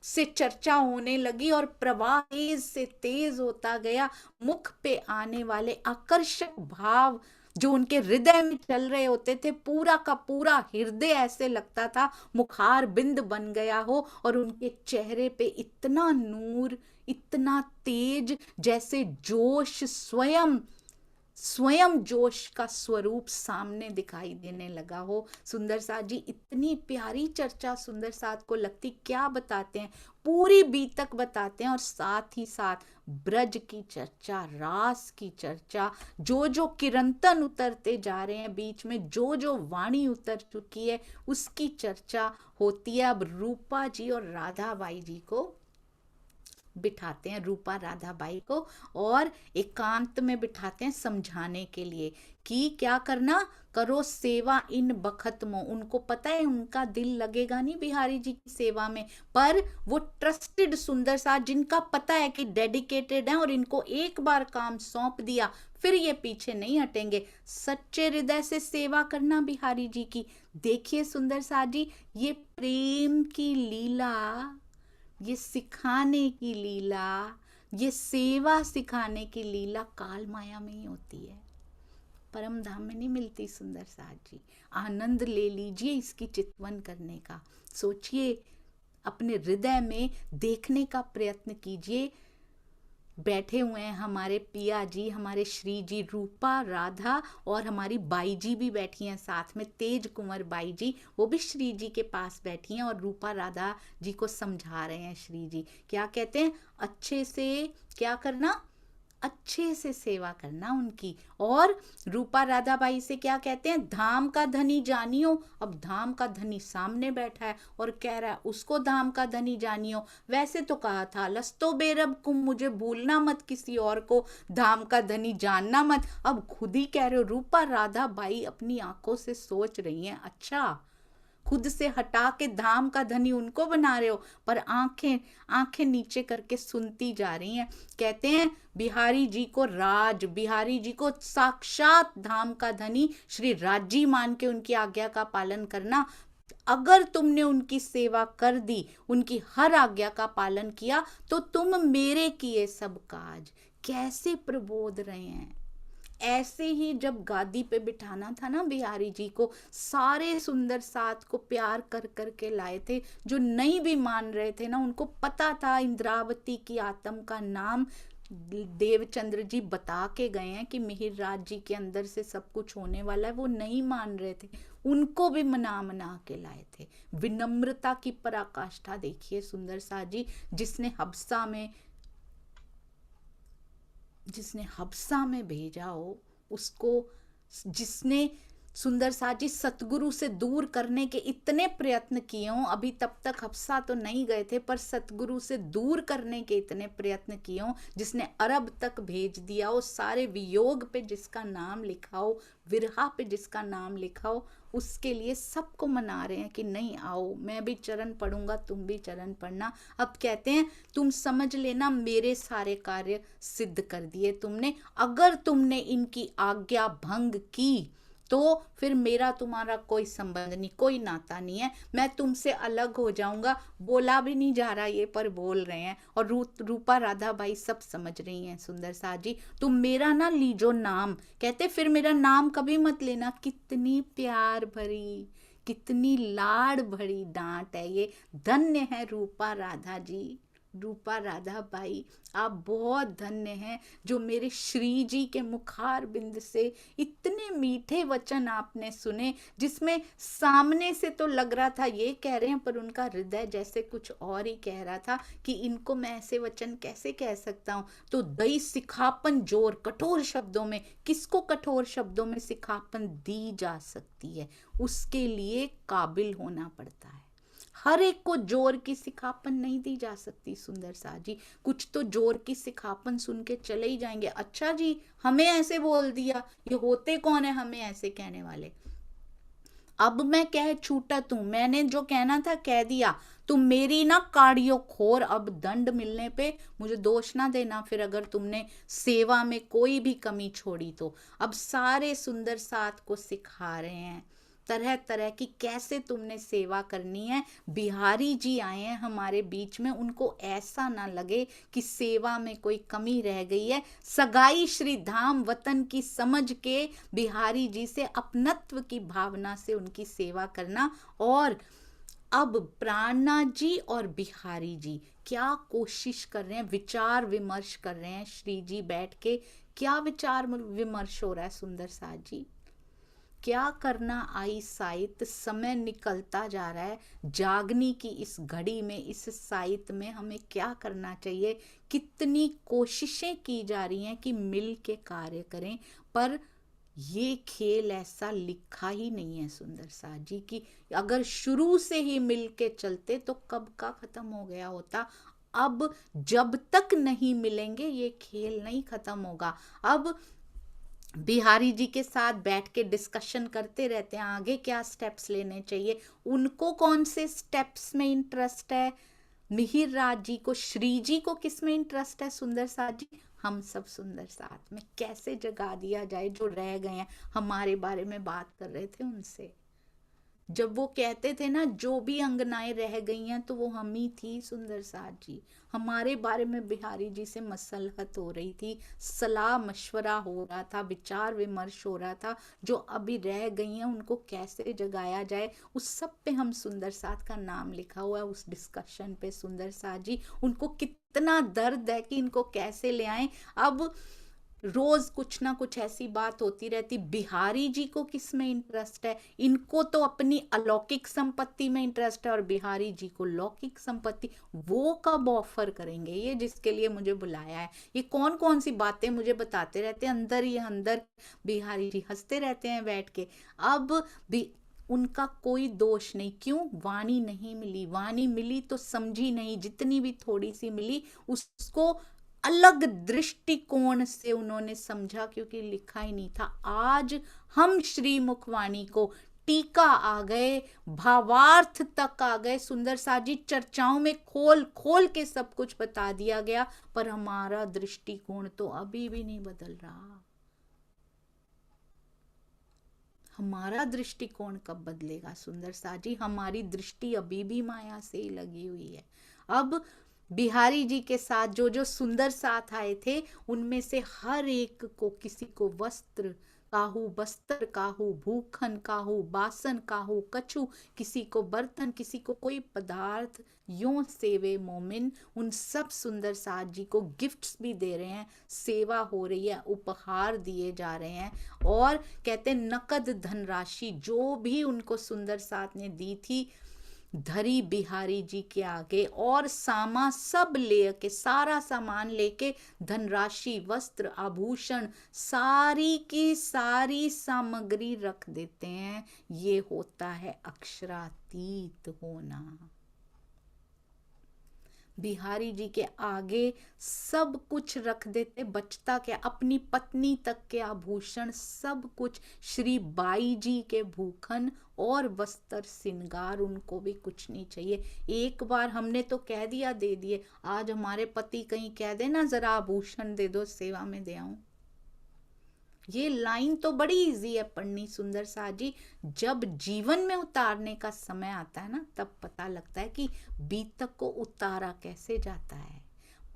से चर्चा होने लगी और प्रवाह तेज से तेज होता गया। मुख पे आने वाले आकर्षक भाव जो उनके हृदय में चल रहे होते थे, पूरा का पूरा हृदय ऐसे लगता था मुखार बिंद बन गया हो, और उनके चेहरे पे इतना नूर, इतना तेज, जैसे जोश स्वयं जोश का स्वरूप सामने दिखाई देने लगा हो। सुंदर साथ जी इतनी प्यारी चर्चा सुंदर साथ को लगती, क्या बताते हैं, पूरी बीतक बताते हैं और साथ ही साथ ब्रज की चर्चा, रास की चर्चा, जो जो किरंतन उतरते जा रहे हैं बीच में, जो जो वाणी उतर चुकी है उसकी चर्चा होती है। अब रूपा जी और राधाबाई जी को बिठाते हैं, रूपा राधाबाई को, और एकांत में बिठाते हैं समझाने के लिए कि क्या करना, करो सेवा इन बखत मो। उनको पता है उनका दिल लगेगा नहीं बिहारी जी की सेवा में, पर वो ट्रस्टेड सुंदर साथ जिनका पता है कि डेडिकेटेड है और इनको एक बार काम सौंप दिया फिर ये पीछे नहीं हटेंगे, सच्चे हृदय से सेवा करना बिहारी जी की। देखिए सुंदर साथ जी, ये प्रेम की लीला, ये सिखाने की लीला, ये सेवा सिखाने की लीला काल माया में ही होती है, परम धाम में नहीं मिलती। सुंदर साथ जी आनंद ले लीजिए इसकी चितवन करने का, सोचिए, अपने हृदय में देखने का प्रयत्न कीजिए। बैठे हुए हैं हमारे पिया जी, हमारे श्री जी, रूपा राधा, और हमारी बाई जी भी बैठी हैं साथ में, तेज कुंवर बाई जी, वो भी श्री जी के पास बैठी हैं और रूपा राधा जी को समझा रहे हैं। श्री जी क्या कहते हैं, अच्छे से क्या करना, अच्छे से सेवा करना उनकी। और रूपा राधा बाई से क्या कहते हैं, धाम का धनी जानियो। अब धाम का धनी सामने बैठा है और कह रहा है उसको धाम का धनी जानियो। वैसे तो कहा था लस्तो बेरब कुम, मुझे भूलना मत, किसी और को धाम का धनी जानना मत। अब खुद ही कह रहे हो। रूपा राधा बाई अपनी आंखों से सोच रही हैं, अच्छा खुद से हटा के धाम का धनी उनको बना रहे हो, पर आंखें आंखें नीचे करके सुनती जा रही हैं। कहते हैं बिहारी जी को राज, बिहारी जी को साक्षात धाम का धनी श्री राजी मान के उनकी आज्ञा का पालन करना। अगर तुमने उनकी सेवा कर दी, उनकी हर आज्ञा का पालन किया, तो तुम मेरे किए सब काज। कैसे प्रबोध रहे हैं। ऐसे ही जब गादी पे बिठाना था ना बिहारी जी को, सारे सुंदर साथ को प्यार कर कर के लाए थे। जो नहीं भी मान रहे थे ना, उनको पता था इंद्रावती की आत्म का नाम देवचंद्र जी बता के गए हैं कि मिहिर राज जी के अंदर से सब कुछ होने वाला है। वो नहीं मान रहे थे, उनको भी मना मना के लाए थे। विनम्रता की पराकाष्ठा देखिए सुंदर साथ जी, जिसने हब्सा में भेजा हो उसको, जिसने सुंदर साथ जी सतगुरु से दूर करने के इतने प्रयत्न किए हों। अभी तब तक हफ्सा तो नहीं गए थे, पर सतगुरु से दूर करने के इतने प्रयत्न किए हों, जिसने अरब तक भेज दिया हो, सारे वियोग पे जिसका नाम लिखा हो, विरहा पे जिसका नाम लिखा हो, उसके लिए सबको मना रहे हैं कि नहीं आओ, मैं भी चरण पढ़ूंगा, तुम भी चरण पढ़ना। अब कहते हैं तुम समझ लेना मेरे सारे कार्य सिद्ध कर दिए तुमने। अगर तुमने इनकी आज्ञा भंग की तो फिर मेरा तुम्हारा कोई संबंध नहीं, कोई नाता नहीं है, मैं तुमसे अलग हो जाऊंगा। बोला भी नहीं जा रहा ये, पर बोल रहे हैं। और रूपा राधा बाई सब समझ रही हैं सुंदर साथ जी। तुम मेरा ना लीजो नाम, कहते फिर मेरा नाम कभी मत लेना। कितनी प्यार भरी, कितनी लाड़ भरी डांट है ये। धन्य है रूपा राधा जी, रूपा राधा बाई, आप बहुत धन्य हैं जो मेरे श्री जी के मुखार बिंद से इतने मीठे वचन आपने सुने, जिसमें सामने से तो लग रहा था ये कह रहे हैं, पर उनका हृदय जैसे कुछ और ही कह रहा था कि इनको मैं ऐसे वचन कैसे कह सकता हूँ। तो दई सिखापन जोर, कठोर शब्दों में, किसको कठोर शब्दों में सिखापन दी जा सकती है, उसके लिए काबिल होना पड़ता है। हर एक को जोर की सिखापन नहीं दी जा सकती सुंदर साथ जी। कुछ तो जोर की सिखापन सुन के चले ही जाएंगे, अच्छा जी हमें ऐसे बोल दिया, ये होते कौन है हमें ऐसे कहने वाले। अब मैं कह छूटत हूं, मैंने जो कहना था कह दिया, तुम मेरी ना काढ़ियो खोर। अब दंड मिलने पे मुझे दोष ना देना फिर, अगर तुमने सेवा में कोई भी कमी छोड़ी तो। अब सारे सुंदर साथ को सिखा रहे हैं तरह तरह की कैसे तुमने सेवा करनी है। बिहारी जी आए हैं हमारे बीच में, उनको ऐसा ना लगे कि सेवा में कोई कमी रह गई है। सगाई श्री धाम वतन की समझ के बिहारी जी से अपनत्व की भावना से उनकी सेवा करना। और अब प्राणनाथ जी और बिहारी जी क्या कोशिश कर रहे हैं, विचार विमर्श कर रहे हैं। श्री जी बैठ के क्या विचार विमर्श हो रहा है सुंदर साथ जी। क्या करना आई साइत, समय निकलता जा रहा है। जागनी की इस घड़ी में, इस साइत में हमें क्या करना चाहिए। कितनी कोशिशें की जा रही हैं कि मिल के कार्य करें, पर ये खेल ऐसा लिखा ही नहीं है सुंदर साथ जी कि अगर शुरू से ही मिल के चलते तो कब का खत्म हो गया होता। अब जब तक नहीं मिलेंगे ये खेल नहीं खत्म होगा। अब बिहारी जी के साथ बैठ के डिस्कशन करते रहते हैं आगे क्या स्टेप्स लेने चाहिए। उनको कौन से स्टेप्स में इंटरेस्ट है, मिहिर राज जी को, श्री जी को किस में इंटरेस्ट है सुंदर साथ जी। हम सब सुंदर साथ में कैसे जगा दिया जाए, जो रह गए हैं हमारे बारे में बात कर रहे थे उनसे। जब वो कहते थे ना जो भी अंगनाएं रह गई हैं तो वो हम ही थी सुंदर साथ जी। हमारे बारे में बिहारी जी से मसलहत हो रही थी, सलाह मशवरा हो रहा था, विचार विमर्श हो रहा था। जो अभी रह गई हैं उनको कैसे जगाया जाए, उस सब पे हम सुंदर साथ का नाम लिखा हुआ है, उस डिस्कशन पे सुंदर साथ जी। उनको कितना दर्द है कि इनको कैसे ले आए। अब रोज कुछ ना कुछ ऐसी बात होती रहती। बिहारी जी को किस में इंटरेस्ट है? इनको तो अपनी अलौकिक संपत्ति में इंटरेस्ट है और बिहारी जी को लौकिक संपत्ति। वो कब ऑफर करेंगे ये जिसके लिए मुझे बुलाया है? ये कौन कौन सी बातें मुझे बताते रहते हैं अंदर ही अंदर। बिहारी जी हंसते रहते हैं बैठ के। अब भी उनका कोई दोष नहीं। क्यों? वाणी नहीं मिली। वाणी मिली तो समझी नहीं, जितनी भी थोड़ी सी मिली उसको अलग दृष्टिकोण से उन्होंने समझा, क्योंकि लिखा ही नहीं था। आज हम श्रीमुख वाणी को टीका आ गए, भावार्थ तक आ गए सुंदर साथ जी। चर्चाओं में खोल खोल के सब कुछ बता दिया गया, पर हमारा दृष्टिकोण तो अभी भी नहीं बदल रहा। हमारा दृष्टिकोण कब बदलेगा सुंदर साथ जी? हमारी दृष्टि अभी भी माया से ही लगी हुई है। अब बिहारी जी के साथ जो जो सुंदर साथ आए थे उनमें से हर एक को, किसी को वस्त्र, काहू बस्तर, काहू भूखन, काहू बासन, काहू कछु, किसी को बर्तन, किसी को कोई पदार्थ, यों सेवे मोमिन। उन सब सुंदर साथ जी को गिफ्ट्स भी दे रहे हैं, सेवा हो रही है, उपहार दिए जा रहे हैं। और कहते नकद धनराशि जो भी उनको सुंदर साथ ने दी थी धरी बिहारी जी के आगे, और सामा सब लेके, सारा सामान लेके, धनराशि, वस्त्र, आभूषण, सारी की सारी सामग्री रख देते हैं। ये होता है अक्षरातीत होना। बिहारी जी के आगे सब कुछ रख देते, बचता क्या? अपनी पत्नी तक के आभूषण, सब कुछ। श्री बाई जी के भूखन और वस्त्र सिंगार, उनको भी कुछ नहीं चाहिए। एक बार हमने तो कह दिया, दे दिए। आज हमारे पति कहीं कह देना जरा आभूषण दे दो, सेवा में दे आऊं। ये लाइन तो बड़ी इजी है पढ़नी सुंदर साथ जी। जब जीवन में उतारने का समय आता है ना, तब पता लगता है कि बीतक को उतारा कैसे जाता है।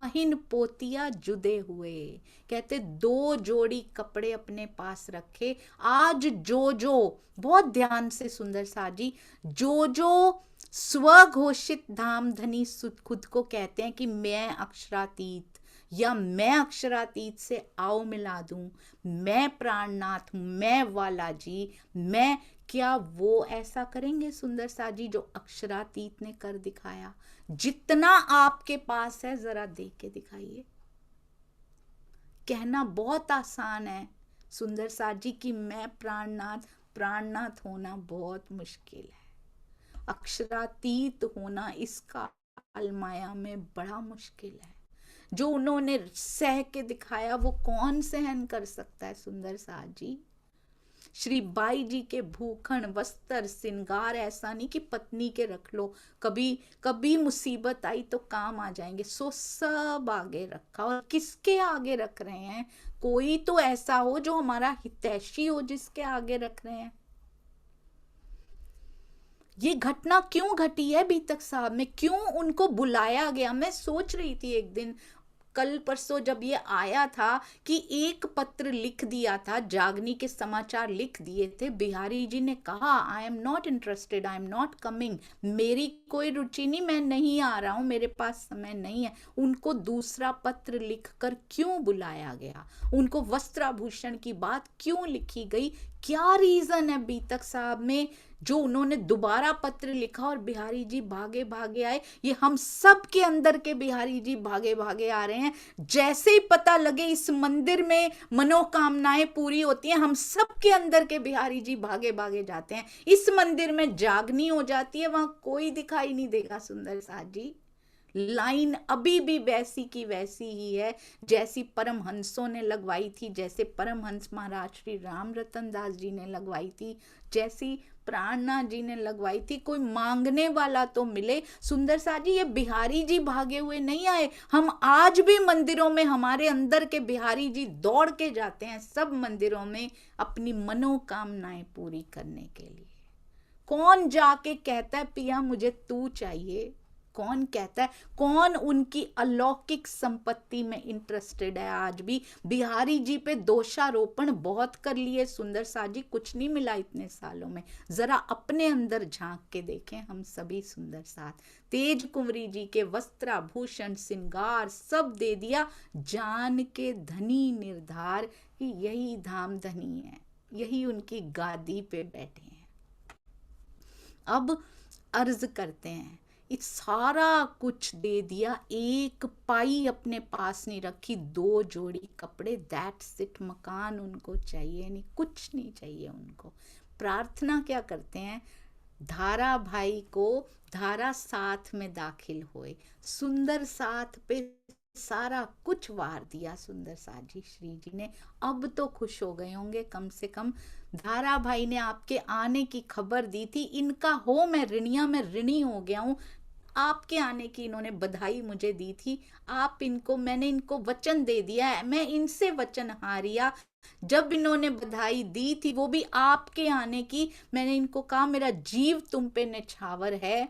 पहिन पोतिया जुदे हुए, कहते दो जोड़ी कपड़े अपने पास रखे। आज जो बहुत ध्यान से सुंदर साथ जी, जो स्वघोषित धाम धनी खुद को कहते हैं कि मैं अक्षरातीत, या मैं अक्षरातीत से आओ मिला दूं, मैं प्राणनाथ हूं, मैं वाला जी, मैं, क्या वो ऐसा करेंगे सुंदर साथ जी जो अक्षरातीत ने कर दिखाया? जितना आपके पास है जरा देख के दिखाइए। कहना बहुत आसान है सुंदर साथ जी कि मैं प्राणनाथ, प्राणनाथ होना बहुत मुश्किल है। अक्षरातीत होना इस काल माया में बड़ा मुश्किल है। जो उन्होंने सह के दिखाया वो कौन सहन कर सकता है सुंदर साथ जी। श्री बाई जी के भूखण, वस्त्र, सिंगार, ऐसा नहीं कि पत्नी के रख लो, कभी कभी मुसीबत आई तो काम आ जाएंगे, सो सब आगे रखा। और किसके आगे रख रहे हैं? कोई तो ऐसा हो जो हमारा हितैषी हो जिसके आगे रख रहे हैं। ये घटना क्यों घटी है बीतक साहब में? क्यों उनको बुलाया गया? मैं सोच रही थी एक दिन, कल परसों जब ये आया था कि एक पत्र लिख दिया था, जागनी के समाचार लिख दिए थे। बिहारी जी ने कहा I am not interested, I am not coming, मेरी कोई रुचि नहीं, मैं नहीं आ रहा हूं, मेरे पास समय नहीं है। उनको दूसरा पत्र लिखकर क्यों बुलाया गया? उनको वस्त्राभूषण की बात क्यों लिखी गई? क्या रीजन है बीतक साहब में जो उन्होंने दोबारा पत्र लिखा और बिहारी जी भागे भागे आए? ये हम सब के अंदर के बिहारी जी भागे भागे आ रहे हैं। जैसे ही पता लगे इस मंदिर में मनोकामनाएं पूरी होती हैं, हम सब के अंदर के बिहारी जी भागे भागे जाते हैं। इस मंदिर में जागनी हो जाती है, वहां कोई दिखाई नहीं देगा सुंदर साथ जी। लाइन अभी भी वैसी की वैसी ही है जैसी परमहंसों ने लगवाई थी, जैसे परमहंस महाराज श्री राम रतन दास जी ने लगवाई थी, जैसी प्राणनाथ जी ने लगवाई थी। कोई मांगने वाला तो मिले सुंदर साथ जी। ये बिहारी जी भागे हुए नहीं आए। हम आज भी मंदिरों में हमारे अंदर के बिहारी जी दौड़ के जाते हैं सब मंदिरों में अपनी मनोकामनाएं पूरी करने के लिए। कौन जाके कहता है पिया मुझे तू चाहिए? कौन कहता है? कौन उनकी अलौकिक संपत्ति में इंटरेस्टेड है? आज भी बिहारी जी पे दोषारोपण बहुत कर लिए सुंदर सा जी, कुछ नहीं मिला इतने सालों में। जरा अपने अंदर झांक के देखें हम सभी सुंदर साथ। तेज कुंवरी जी के वस्त्राभूषण श्रृंगार सब दे दिया, जान के धनी निर्धार कि यही धाम धनी है, यही उनकी गादी पे बैठे हैं। अब अर्ज करते हैं, इस सारा कुछ दे दिया, एक पाई अपने पास नहीं रखी, 2 जोड़ी कपड़े, दैट्स इट। मकान उनको चाहिए नहीं, कुछ नहीं चाहिए उनको। प्रार्थना क्या करते हैं? धारा भाई को धारा साथ में दाखिल होए, सुंदर साथ पे सारा कुछ वार दिया सुंदर साथ जी श्री जी ने। अब तो खुश हो गए होंगे, कम से कम धारा भाई ने आपके आने की खबर दी थी, इनका हो मैं ऋणिया, मैं ऋणी हो गया हूँ। आपके आने की इन्होंने बधाई मुझे दी थी, आप इनको, मैंने इनको वचन दे दिया है, मैं इनसे वचन हारिया। जब इन्होंने बधाई दी थी वो भी आपके आने की, मैंने इनको कहा मेरा जीव तुम पे निछावर है।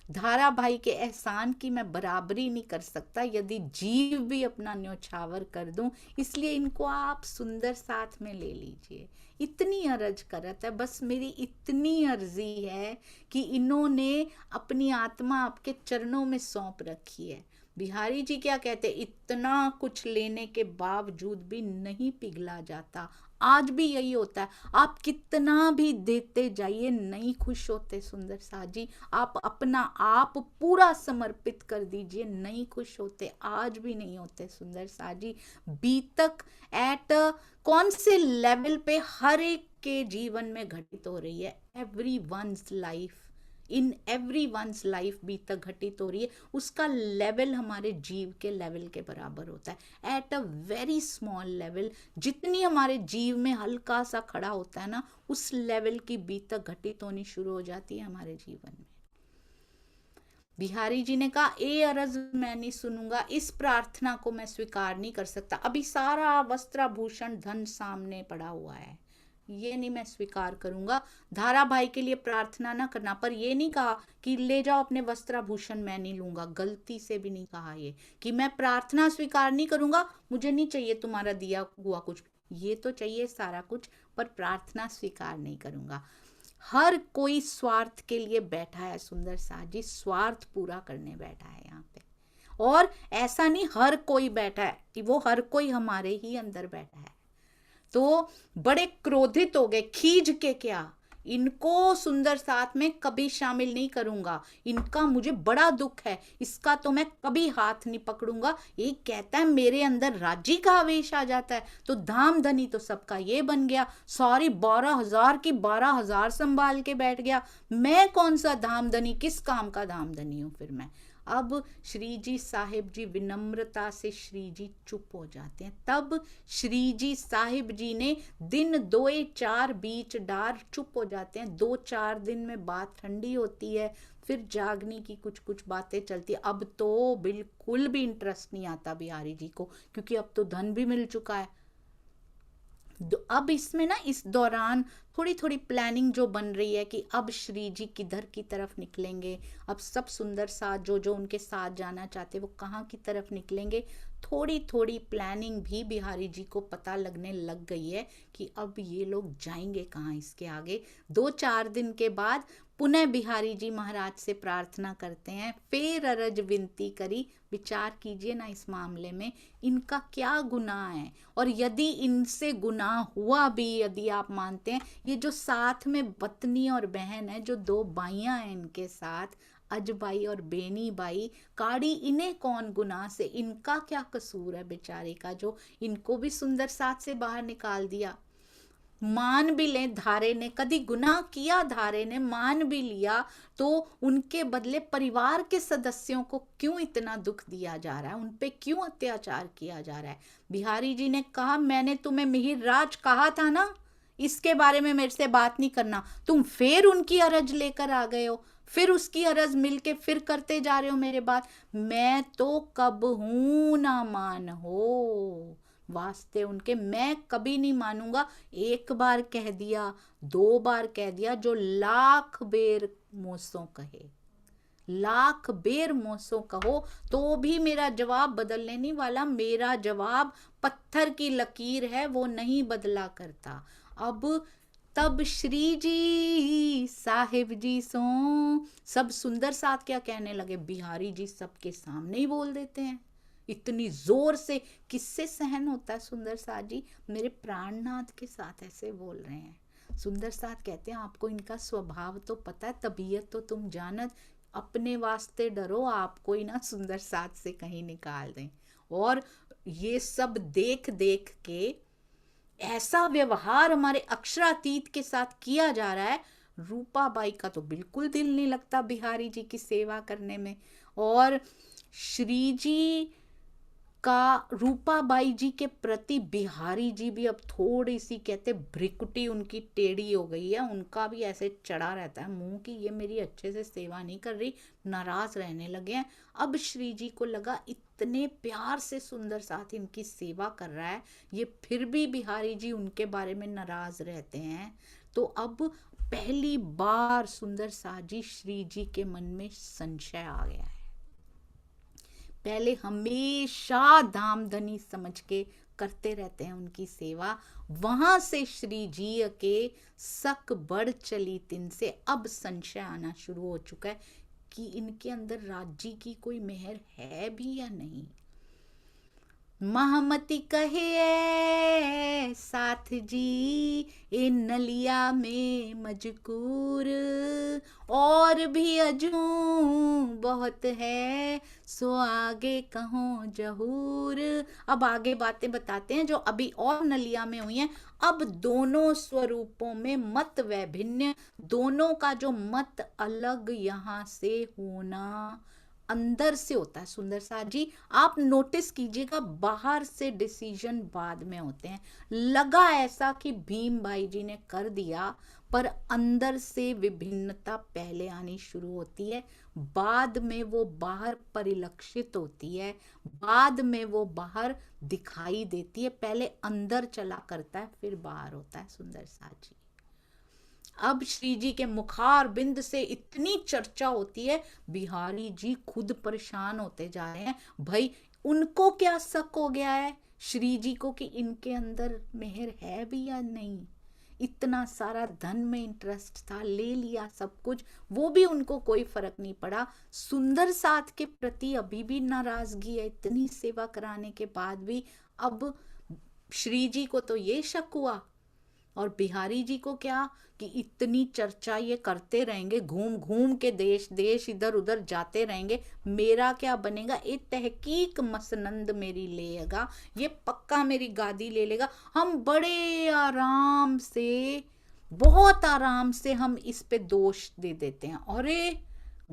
धारा भाई के एहसान की मैं बराबरी नहीं कर सकता यदि जीव भी अपना न्योछावर कर दूं, इसलिए इनको आप सुंदर साथ में ले लीजिए। इतनी अरज करत है, बस मेरी इतनी अर्जी है कि इन्होंने अपनी आत्मा आपके चरणों में सौंप रखी है। बिहारी जी क्या कहते, इतना कुछ लेने के बावजूद भी नहीं पिघला जाता। आज भी यही होता है, आप कितना भी देते जाइए नहीं खुश होते सुंदर साथ जी। आप अपना आप पूरा समर्पित कर दीजिए, नहीं खुश होते, आज भी नहीं होते सुंदर साथ जी। बीतक एट कौन से लेवल पे हर एक के जीवन में घटित हो रही है, एवरीवन्स लाइफ, इन एवरीवन्स लाइफ बीतक घटित हो रही है, उसका लेवल हमारे जीव के लेवल के बराबर होता है। At a very small level, जितनी हमारे जीव में हल्का सा खड़ा होता है ना, उस लेवल की बीतक घटित होनी शुरू हो जाती है हमारे जीवन में। बिहारी जी ने कहा ए अरज मैं नहीं सुनूंगा, इस प्रार्थना को मैं स्वीकार नहीं कर सकता। अभी सारा वस्त्राभूषण धन सामने पड़ा हुआ है, ये नहीं मैं स्वीकार करूंगा। धारा भाई के लिए प्रार्थना ना करना, पर ये नहीं कहा कि ले जाओ अपने वस्त्राभूषण, मैं नहीं लूंगा, गलती से भी नहीं कहा ये कि मैं प्रार्थना स्वीकार नहीं करूंगा, मुझे नहीं चाहिए तुम्हारा दिया हुआ कुछ, ये तो चाहिए सारा कुछ, पर प्रार्थना स्वीकार नहीं करूंगा। हर कोई स्वार्थ के लिए बैठा है सुंदर साथ जी, स्वार्थ पूरा करने बैठा है यहाँ पे। और ऐसा नहीं हर कोई बैठा है कि वो हर कोई हमारे ही अंदर बैठा है। तो बड़े क्रोधित हो गए, खींच के क्या, इनको सुंदर साथ में कभी शामिल नहीं करूंगा, इनका मुझे बड़ा दुख है, इसका तो मैं कभी हाथ नहीं पकड़ूंगा। ये कहता है मेरे अंदर राजी का आवेश आ जाता है, तो धाम धनी तो सबका ये बन गया, सॉरी 12,000 की 12,000 संभाल के बैठ गया। मैं कौन सा धाम धनी, किस काम का धाम धनी हूं फिर मैं। अब श्री जी साहिब जी विनम्रता से श्री जी चुप हो जाते हैं। तब श्री जी साहिब जी ने दिन 2-4 बीच डार चुप हो जाते हैं। 2-4 दिन में बात ठंडी होती है, फिर जागने की कुछ कुछ बातें चलती है। अब तो बिल्कुल भी इंटरेस्ट नहीं आता बिहारी जी को, क्योंकि अब तो धन भी मिल चुका है। अब इसमें ना इस दौरान थोड़ी थोड़ी प्लानिंग जो बन रही है कि अब श्री जी किधर की तरफ निकलेंगे, अब सब सुंदर साथ जो जो उनके साथ जाना चाहते वो कहाँ की तरफ निकलेंगे। थोड़ी थोड़ी प्लानिंग भी बिहारी जी को पता लगने लग गई है कि अब ये लोग जाएंगे कहाँ इसके आगे। 2-4 दिन के बाद पुनः बिहारी जी महाराज से प्रार्थना करते हैं, फिर अरज विनती करी, विचार कीजिए ना इस मामले में इनका क्या गुनाह है, और यदि इनसे गुनाह हुआ भी, यदि आप मानते हैं, ये जो साथ में पत्नी और बहन है, जो 2 बाइयां हैं इनके साथ, अजबाई और बेनी बाई काड़ी, इन्हें कौन गुनाह से, इनका क्या कसूर है बेचारे का, जो इनको भी सुंदर साथ से बाहर निकाल दिया। मान भी लें धारे ने कभी गुनाह किया, धारे ने मान भी लिया, तो उनके बदले परिवार के सदस्यों को क्यों इतना दुख दिया जा रहा है, उन पे क्यों अत्याचार किया जा रहा है। बिहारी जी ने कहा मैंने तुम्हें मिहिर राज कहा था ना, इसके बारे में मेरे से बात नहीं करना, तुम फिर उनकी अरज लेकर आ गए हो, फिर उसकी अरज मिलके फिर करते जा रहे हो मेरे बात। मैं तो कब हूं ना मान हो, वास्ते उनके मैं कभी नहीं मानूंगा। एक बार कह दिया, 2 बार कह दिया, जो लाख बेर मोसों कहे, लाख बेर मोसों कहो तो भी मेरा जवाब बदलने नहीं वाला। मेरा जवाब पत्थर की लकीर है, वो नहीं बदला करता। अब तब श्री जी साहिब जी सो सब सुंदर साथ क्या कहने लगे, बिहारी जी सबके सामने ही बोल देते हैं इतनी जोर से, किससे सहन होता है सुंदर साथ जी, मेरे प्राणनाथ के साथ ऐसे बोल रहे हैं। सुंदर साथ कहते हैं आपको इनका स्वभाव तो पता है, तबीयत तो तुम जानत, अपने वास्ते डरो, आपको ही ना सुंदर साथ से कहीं निकाल दें। और ये सब देख देख के ऐसा व्यवहार हमारे अक्षरातीत के साथ किया जा रहा है, रूपाबाई का तो बिल्कुल दिल नहीं लगता बिहारी जी की सेवा करने में। और श्री जी का रूपाबाई जी के प्रति बिहारी जी भी अब थोड़ी सी कहते भ्रिकुटी उनकी टेढ़ी हो गई है, उनका भी ऐसे चढ़ा रहता है मुंह कि ये मेरी अच्छे से सेवा नहीं कर रही, नाराज रहने लगे हैं। अब श्री जी को लगा इतने प्यार से सुंदर साथ इनकी सेवा कर रहा है, ये फिर भी बिहारी जी उनके बारे में नाराज रहते हैं। तो अब पहली बार सुंदर साथ जी श्री जी के मन में संशय आ गया है। पहले हमेशा धामधनी समझ के करते रहते हैं उनकी सेवा, वहां से श्री जी के सक बढ़ चली तिन से अब संशय आना शुरू हो चुका है कि इनके अंदर राज्य की कोई मेहर है भी या नहीं। महामती कहे साथ जी ए नलिया में मजकूर, और भी अजू बहुत है सो आगे कहो जहूर। अब आगे बातें बताते हैं जो अभी और नलिया में हुई हैं। अब दोनों स्वरूपों में मत वैभिन्न, दोनों का जो मत अलग यहाँ से होना अंदर से होता है। सुंदर साथ जी आप नोटिस कीजिएगा, बाहर से डिसीजन बाद में होते हैं। लगा ऐसा कि भीम भाई जी ने कर दिया, पर अंदर से विभिन्नता पहले आनी शुरू होती है, बाद में वो बाहर परिलक्षित होती है, बाद में वो बाहर दिखाई देती है। पहले अंदर चला करता है, फिर बाहर होता है। सुंदर साथ जी अब श्री जी के मुखार बिंद से इतनी चर्चा होती है, बिहारी जी खुद परेशान होते जा रहे हैं। भाई उनको क्या शक हो गया है श्री जी को कि इनके अंदर मेहर है भी या नहीं। इतना सारा धन में इंटरेस्ट था, ले लिया सब कुछ, वो भी उनको कोई फर्क नहीं पड़ा। सुंदर साथ के प्रति अभी भी नाराजगी है, इतनी सेवा कराने के बाद भी। अब श्री जी को तो ये शक हुआ, और बिहारी जी को क्या कि इतनी चर्चा ये करते रहेंगे, घूम घूम के देश देश इधर उधर जाते रहेंगे, मेरा क्या बनेगा। ये तहकीक मसनंद मेरी लेगा, ये पक्का मेरी गादी ले लेगा। हम बड़े आराम से, बहुत आराम से हम इस पे दोष दे देते हैं, अरे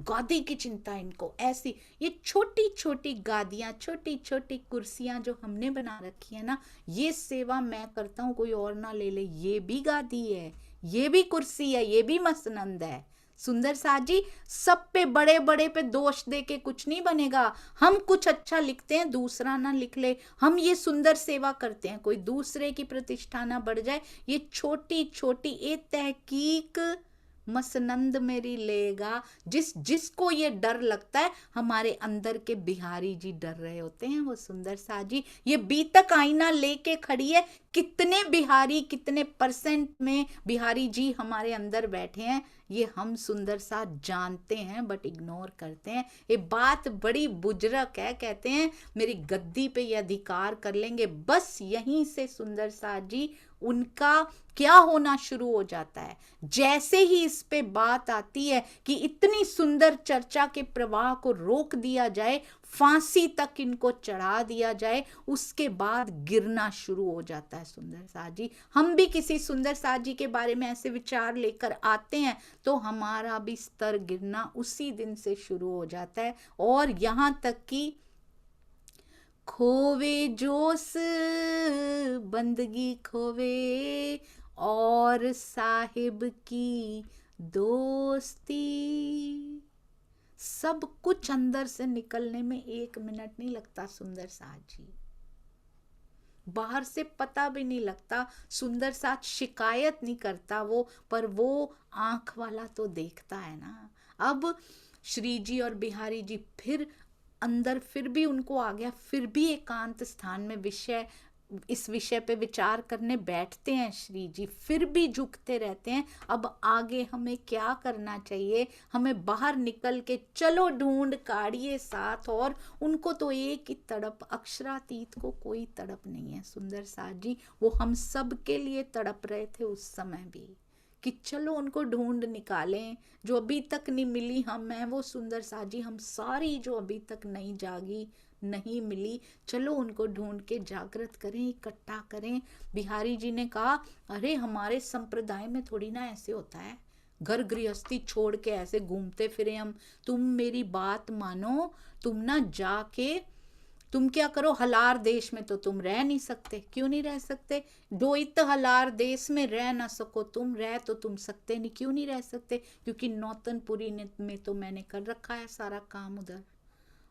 गादी की चिंता इनको ऐसी। ये छोटी छोटी गादियां, छोटी छोटी कुर्सियां जो हमने बना रखी है ना, ये सेवा मैं करता हूँ कोई और ना ले ले, ये भी गादी है, ये भी कुर्सी है, ये भी मसनंद है। सुंदर साथ जी सब पे बड़े बड़े पे दोष दे के कुछ नहीं बनेगा। हम कुछ अच्छा लिखते हैं, दूसरा ना लिख ले, हम ये सुंदर सेवा करते हैं, कोई दूसरे की प्रतिष्ठा ना बढ़ जाए। ये छोटी छोटी एक तहकीक मसनंद मेरी लेगा, जिसको ये डर लगता है, हमारे अंदर के बिहारी जी डर रहे होते हैं। वो सुंदर साथ जी ये बीतक आईना लेके खड़ी है, कितने बिहारी, कितने परसेंट में बिहारी जी हमारे अंदर बैठे हैं, ये हम सुंदर साथ जानते हैं, बट इग्नोर करते हैं। ये बात बड़ी बुजुर्ग है, कहते हैं मेरी गद्दी पे ये अधिकार कर लेंगे। बस यहीं से सुंदर साथ जी उनका क्या होना शुरू हो जाता है, जैसे ही इस पे बात आती है कि इतनी सुंदर चर्चा के प्रवाह को रोक दिया जाए, फांसी तक इनको चढ़ा दिया जाए, उसके बाद गिरना शुरू हो जाता है सुंदर साथ जी। हम भी किसी सुंदर साथ जी के बारे में ऐसे विचार लेकर आते हैं तो हमारा भी स्तर गिरना उसी दिन से शुरू हो जाता है। और यहां तक कि खोवे जोश बंदगी खोवे और साहिब की दोस्ती, सब कुछ अंदर से निकलने में 1 मिनट नहीं लगता सुंदर साथ जी। बाहर से पता भी नहीं लगता, सुंदर साथ शिकायत नहीं करता वो, पर वो आंख वाला तो देखता है ना। अब श्री जी और बिहारी जी फिर अंदर, फिर भी उनको आ गया, फिर भी एकांत स्थान में इस विषय पे विचार करने बैठते हैं श्री जी, फिर भी झुकते रहते हैं। अब आगे हमें क्या करना चाहिए, हमें बाहर निकल के चलो ढूंढ काढ़िए साथ, और उनको तो एक ही तड़प, अक्षरातीत को कोई तड़प नहीं है सुंदर साथ जी, वो हम सब के लिए तड़प रहे थे उस समय भी, कि चलो उनको ढूंढ निकालें जो अभी तक नहीं मिली। हम हैं वो सुंदर साथ जी, हम सारी जो अभी तक नहीं जागी, नहीं मिली, चलो उनको ढूंढ के जागृत करें, इकट्ठा करें। बिहारी जी ने कहा, अरे हमारे संप्रदाय में थोड़ी ना ऐसे होता है, घर गृहस्थी छोड़ के ऐसे घूमते फिरे हम। तुम मेरी बात मानो, तुम ना जाके तुम क्या करो, हलार देश में तो तुम रह नहीं सकते। क्यों नहीं रह सकते? द्वैत हलार देश में रह ना सको तुम, रह तो तुम सकते नहीं। क्यों नहीं रह सकते? क्योंकि नौतनपुरी में तो मैंने कर रखा है सारा काम उधर,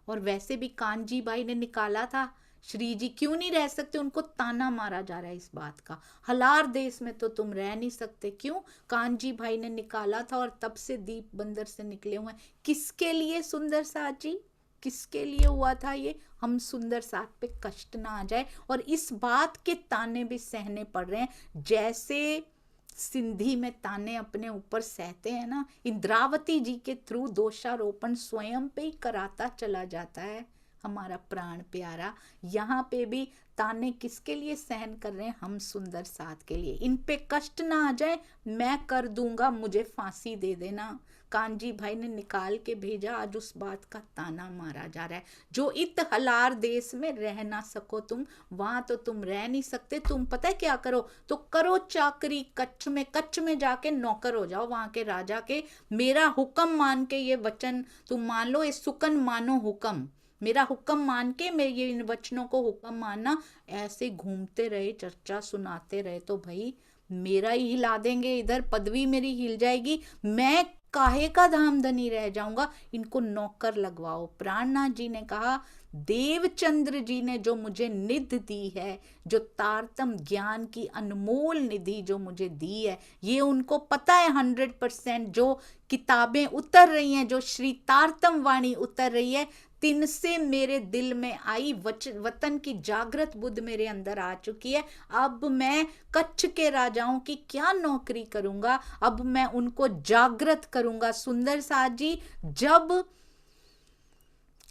और वैसे भी कांजी भाई ने निकाला था। श्री जी क्यों नहीं रह सकते? उनको ताना मारा जा रहा है इस बात का, हलार देश में तो तुम रह नहीं सकते। क्यों? कांजी भाई ने निकाला था, और तब से दीप बंदर से निकले हुए हैं। किसके लिए सुंदर साथ जी? किसके लिए हुआ था ये? हम सुंदर साथ पे कष्ट ना आ जाए, और इस बात के ताने भी सहने पड़ रहे हैं, जैसे सिंधी में ताने अपने ऊपर सहते हैं ना। इंद्रावती जी के थ्रू दोषारोपण स्वयं पे ही कराता चला जाता है हमारा प्राण प्यारा। यहाँ पे भी ताने किसके लिए सहन कर रहे हैं? हम सुंदर साथ के लिए। इन पे कष्ट ना आ जाए, मैं कर दूंगा, मुझे फांसी दे देना। कांजी भाई ने निकाल के भेजा, आज उस बात का ताना मारा जा रहा है। जो इत हलार देश में रह ना सको तुम, वहां तो तुम रह नहीं सकते। तुम पता है क्या करो? तो करो चाकरी कच्छ में जाके नौकर हो जाओ वहां के राजा के। मेरा हुक्म मान के ये वचन तुम मान लो, ये सुकन मानो हुक्म, मेरा हुक्म मान के, मेरे ये इन वचनों को हुक्म मानना। ऐसे घूमते रहे, चर्चा सुनाते रहे तो भाई मेरा ही हिला देंगे, इधर पदवी मेरी हिल जाएगी, मैं काहे का धामधनी रह जाऊंगा। इनको नौकर लगवाओ। प्राणनाथ जी ने कहा, देवचंद्र जी ने जो मुझे निधि दी है, जो तारतम ज्ञान की अनमोल निधि जो मुझे दी है, ये उनको पता है 100%। जो किताबें उतर रही हैं, जो श्री तारतम वाणी उतर रही है, तिन से मेरे दिल में आई वतन की जागृत बुद्ध मेरे अंदर आ चुकी है। अब मैं कच्छ के राजाओं की क्या नौकरी करूंगा, अब मैं उनको जागृत करूंगा। सुंदर साथ जी, जब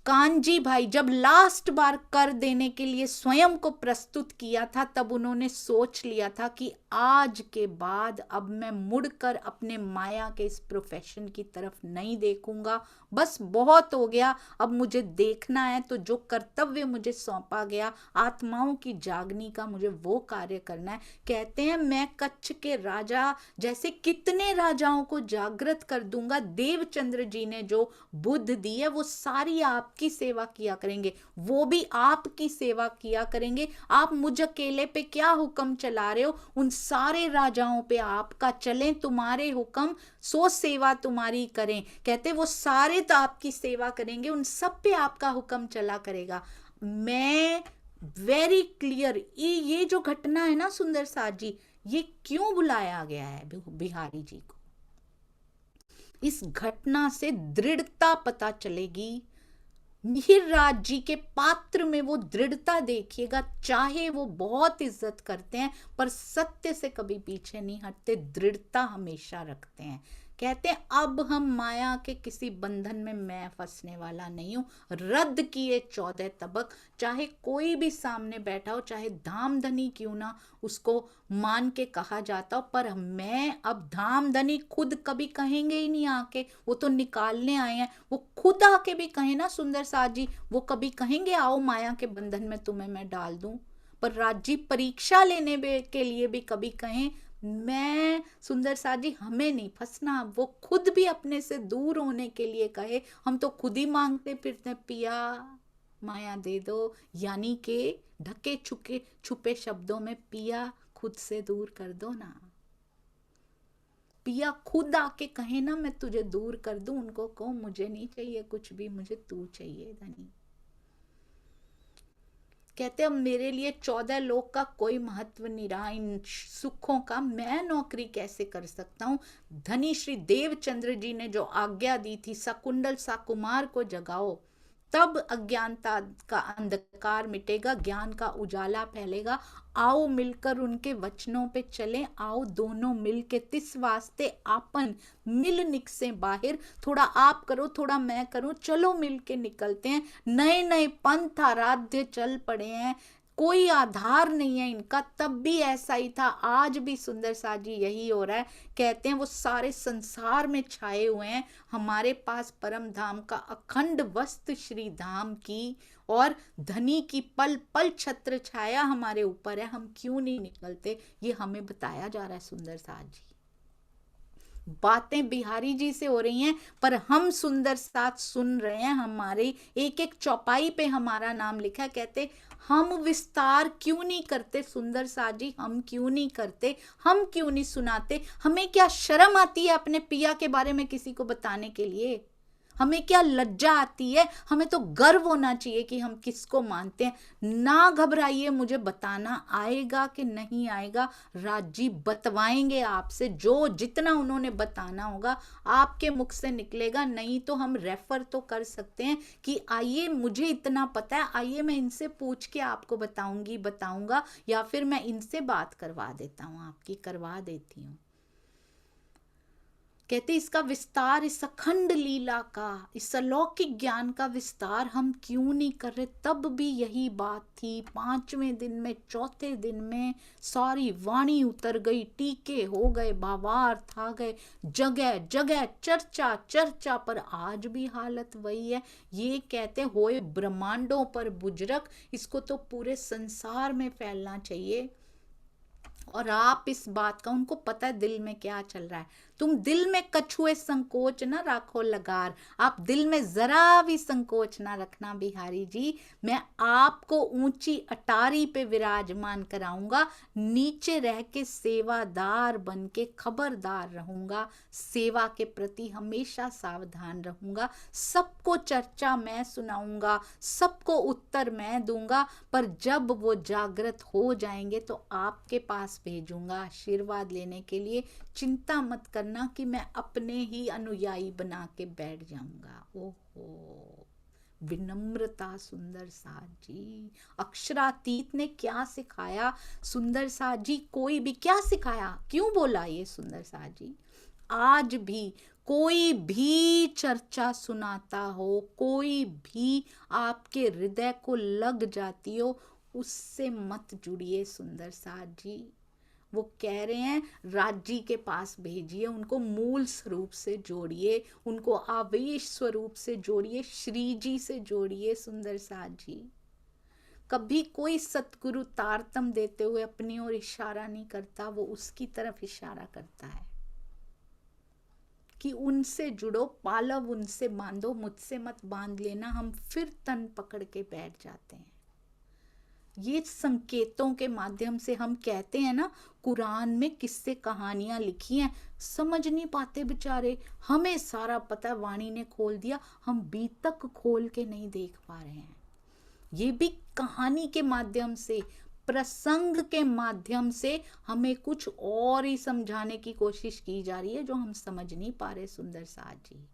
कांजी भाई जब लास्ट बार कर देने के लिए स्वयं को प्रस्तुत किया था, तब उन्होंने सोच लिया था कि आज के बाद अब मैं मुड़कर अपने माया के इस प्रोफेशन की तरफ नहीं देखूंगा, बस बहुत हो गया। अब मुझे देखना है तो जो कर्तव्य मुझे सौंपा गया आत्माओं की जागनी का, मुझे वो कार्य करना है। कहते हैं मैं कच्छ के राजा जैसे कितने राजाओं को जागृत कर दूंगा। देवचंद्र जी ने जो बुद्ध दी है वो सारी आपकी सेवा किया करेंगे, वो भी आपकी सेवा किया करेंगे। आप मुझ अकेले पे क्या हुक्म चला रहे हो? उन सारे राजाओं पे आपका चले, तुम्हारे हुक्म, सो सेवा तुम्हारी करें। कहते वो सारे तो आपकी सेवा करेंगे, उन सब पे आपका हुक्म चला करेगा। मैं वेरी क्लियर, ये जो घटना है ना सुंदर साथ जी, ये क्यों बुलाया गया है बिहारी जी को? इस घटना से दृढ़ता पता चलेगी। मिहिर राज जी के पात्र में वो दृढ़ता देखिएगा, चाहे वो बहुत इज्जत करते हैं पर सत्य से कभी पीछे नहीं हटते, दृढ़ता हमेशा रखते हैं। कहते हैं अब हम माया के किसी बंधन में मैं फंसने वाला नहीं हूं। रद्द किए 14 तबक, चाहे कोई भी सामने बैठा हो, चाहे धामधनी क्यों ना उसको मान के कहा जाता हो, पर मैं अब धामधनी खुद कभी कहेंगे ही नहीं आके, वो तो निकालने आए हैं। वो खुद आके भी कहे ना सुंदर साथ जी, वो कभी कहेंगे आओ माया के बंधन में तुम्हें मैं डाल दूं? पर राज्य परीक्षा लेने के लिए भी कभी कहें मैं सुंदर साथ जी हमें नहीं फंसना, वो खुद भी अपने से दूर होने के लिए कहे। हम तो खुद ही मांगते फिरते पिया माया दे दो, यानी के ढके छुपे शब्दों में पिया खुद से दूर कर दो ना। पिया खुद आके कहे ना मैं तुझे दूर कर दूं, उनको कहो मुझे नहीं चाहिए कुछ भी, मुझे तू चाहिए धनी। कहते अब मेरे लिए 14 लोक का कोई महत्व नहीं रहा, इन सुखों का मैं नौकरी कैसे कर सकता हूँ। धनी श्री देवचंद्र जी ने जो आज्ञा दी थी, सकुंडल साकुमार को जगाओ, तब अज्ञानता का अंधकार मिटेगा, ज्ञान का उजाला फैलेगा। आओ मिलकर उनके वचनों पे चलें, आओ दोनों मिलके तिस वास्ते आपन मिल निकसे बाहर। थोड़ा आप करो, थोड़ा मैं करूं, चलो मिलके निकलते हैं। नए नए पंथ आराध्य चल पड़े हैं, कोई आधार नहीं है इनका। तब भी ऐसा ही था, आज भी सुंदर साथ जी यही हो रहा है। कहते हैं वो सारे संसार में छाए हुए हैं, हमारे पास परम धाम का अखंड वस्त्र श्री धाम की और धनी की पल पल छत्र छाया हमारे ऊपर है। हम क्यों नहीं निकलते, ये हमें बताया जा रहा है सुंदर साथ जी। बातें बिहारी जी से हो रही हैं, पर हम सुंदर साथ सुन रहे हैं। हमारे एक एक चौपाई पे हमारा नाम लिखा है। कहते हम विस्तार क्यों नहीं करते सुंदर साथ जी, हम क्यों नहीं करते, हम क्यों नहीं सुनाते। हमें क्या शर्म आती है अपने पिया के बारे में किसी को बताने के लिए, हमें क्या लज्जा आती है। हमें तो गर्व होना चाहिए कि हम किसको मानते हैं। ना घबराइए, मुझे बताना आएगा कि नहीं आएगा, राजी बतवाएंगे आपसे। जो जितना उन्होंने बताना होगा आपके मुख से निकलेगा। नहीं तो हम रेफर तो कर सकते हैं कि आइए मुझे इतना पता है, आइए मैं इनसे पूछ के आपको बताऊंगा, या फिर मैं इनसे बात करवा देता हूँ, आपकी करवा देती हूँ। कहते इसका विस्तार, इस अखंड लीला का, इस अलौकिक ज्ञान का विस्तार हम क्यों नहीं कर रहे। तब भी यही बात थी। 5वें दिन में, चौथे दिन में सारी वाणी उतर गई, टीके हो गए, भावार्थ आ गए, जगह जगह चर्चा चर्चा, पर आज भी हालत वही है। ये कहते होए ब्रह्मांडों पर बुजरक, इसको तो पूरे संसार में फैलना चाहिए। और आप इस बात का, उनको पता है दिल में क्या चल रहा है। तुम दिल में कछुए संकोच न राखो लगार, आप दिल में जरा भी संकोच ना रखना बिहारी जी। मैं आपको ऊंची अटारी पे विराजमान कराऊंगा, नीचे रह के सेवादार बन के खबरदार रहूंगा, सेवा के प्रति हमेशा सावधान रहूंगा। सबको चर्चा मैं सुनाऊंगा, सबको उत्तर मैं दूंगा, पर जब वो जागृत हो जाएंगे तो आपके पास भेजूंगा आशीर्वाद लेने के लिए। चिंता मत करना कि मैं अपने ही अनुयायी बना के बैठ जाऊंगा। ओहो, विनम्रता सुंदर साथ जी। अक्षरातीत ने क्या सिखाया सुंदर साथ जी, कोई भी क्या सिखाया, क्यों बोला ये सुंदर साथ जी। आज भी कोई भी चर्चा सुनाता हो, कोई भी आपके हृदय को लग जाती हो, उससे मत जुड़िए सुंदर साथ जी। वो कह रहे हैं राजी के पास भेजिए, उनको मूल स्वरूप से जोड़िए, उनको आवेश स्वरूप से जोड़िए, श्री जी से जोड़िए सुंदर साथ जी। कभी कोई सतगुरु तारतम देते हुए अपनी ओर इशारा नहीं करता, वो उसकी तरफ इशारा करता है कि उनसे जुड़ो, पालव उनसे बांधो, मुझसे मत बांध लेना। हम फिर तन पकड़ के बैठ जाते हैं। ये संकेतों के माध्यम से हम कहते हैं ना, कुरान में किस्से कहानियां लिखी हैं, समझ नहीं पाते बेचारे। हमें सारा पता, वाणी ने खोल दिया, हम बी तक खोल के नहीं देख पा रहे हैं। ये भी कहानी के माध्यम से, प्रसंग के माध्यम से हमें कुछ और ही समझाने की कोशिश की जा रही है जो हम समझ नहीं पा रहे। सुंदर साथ जी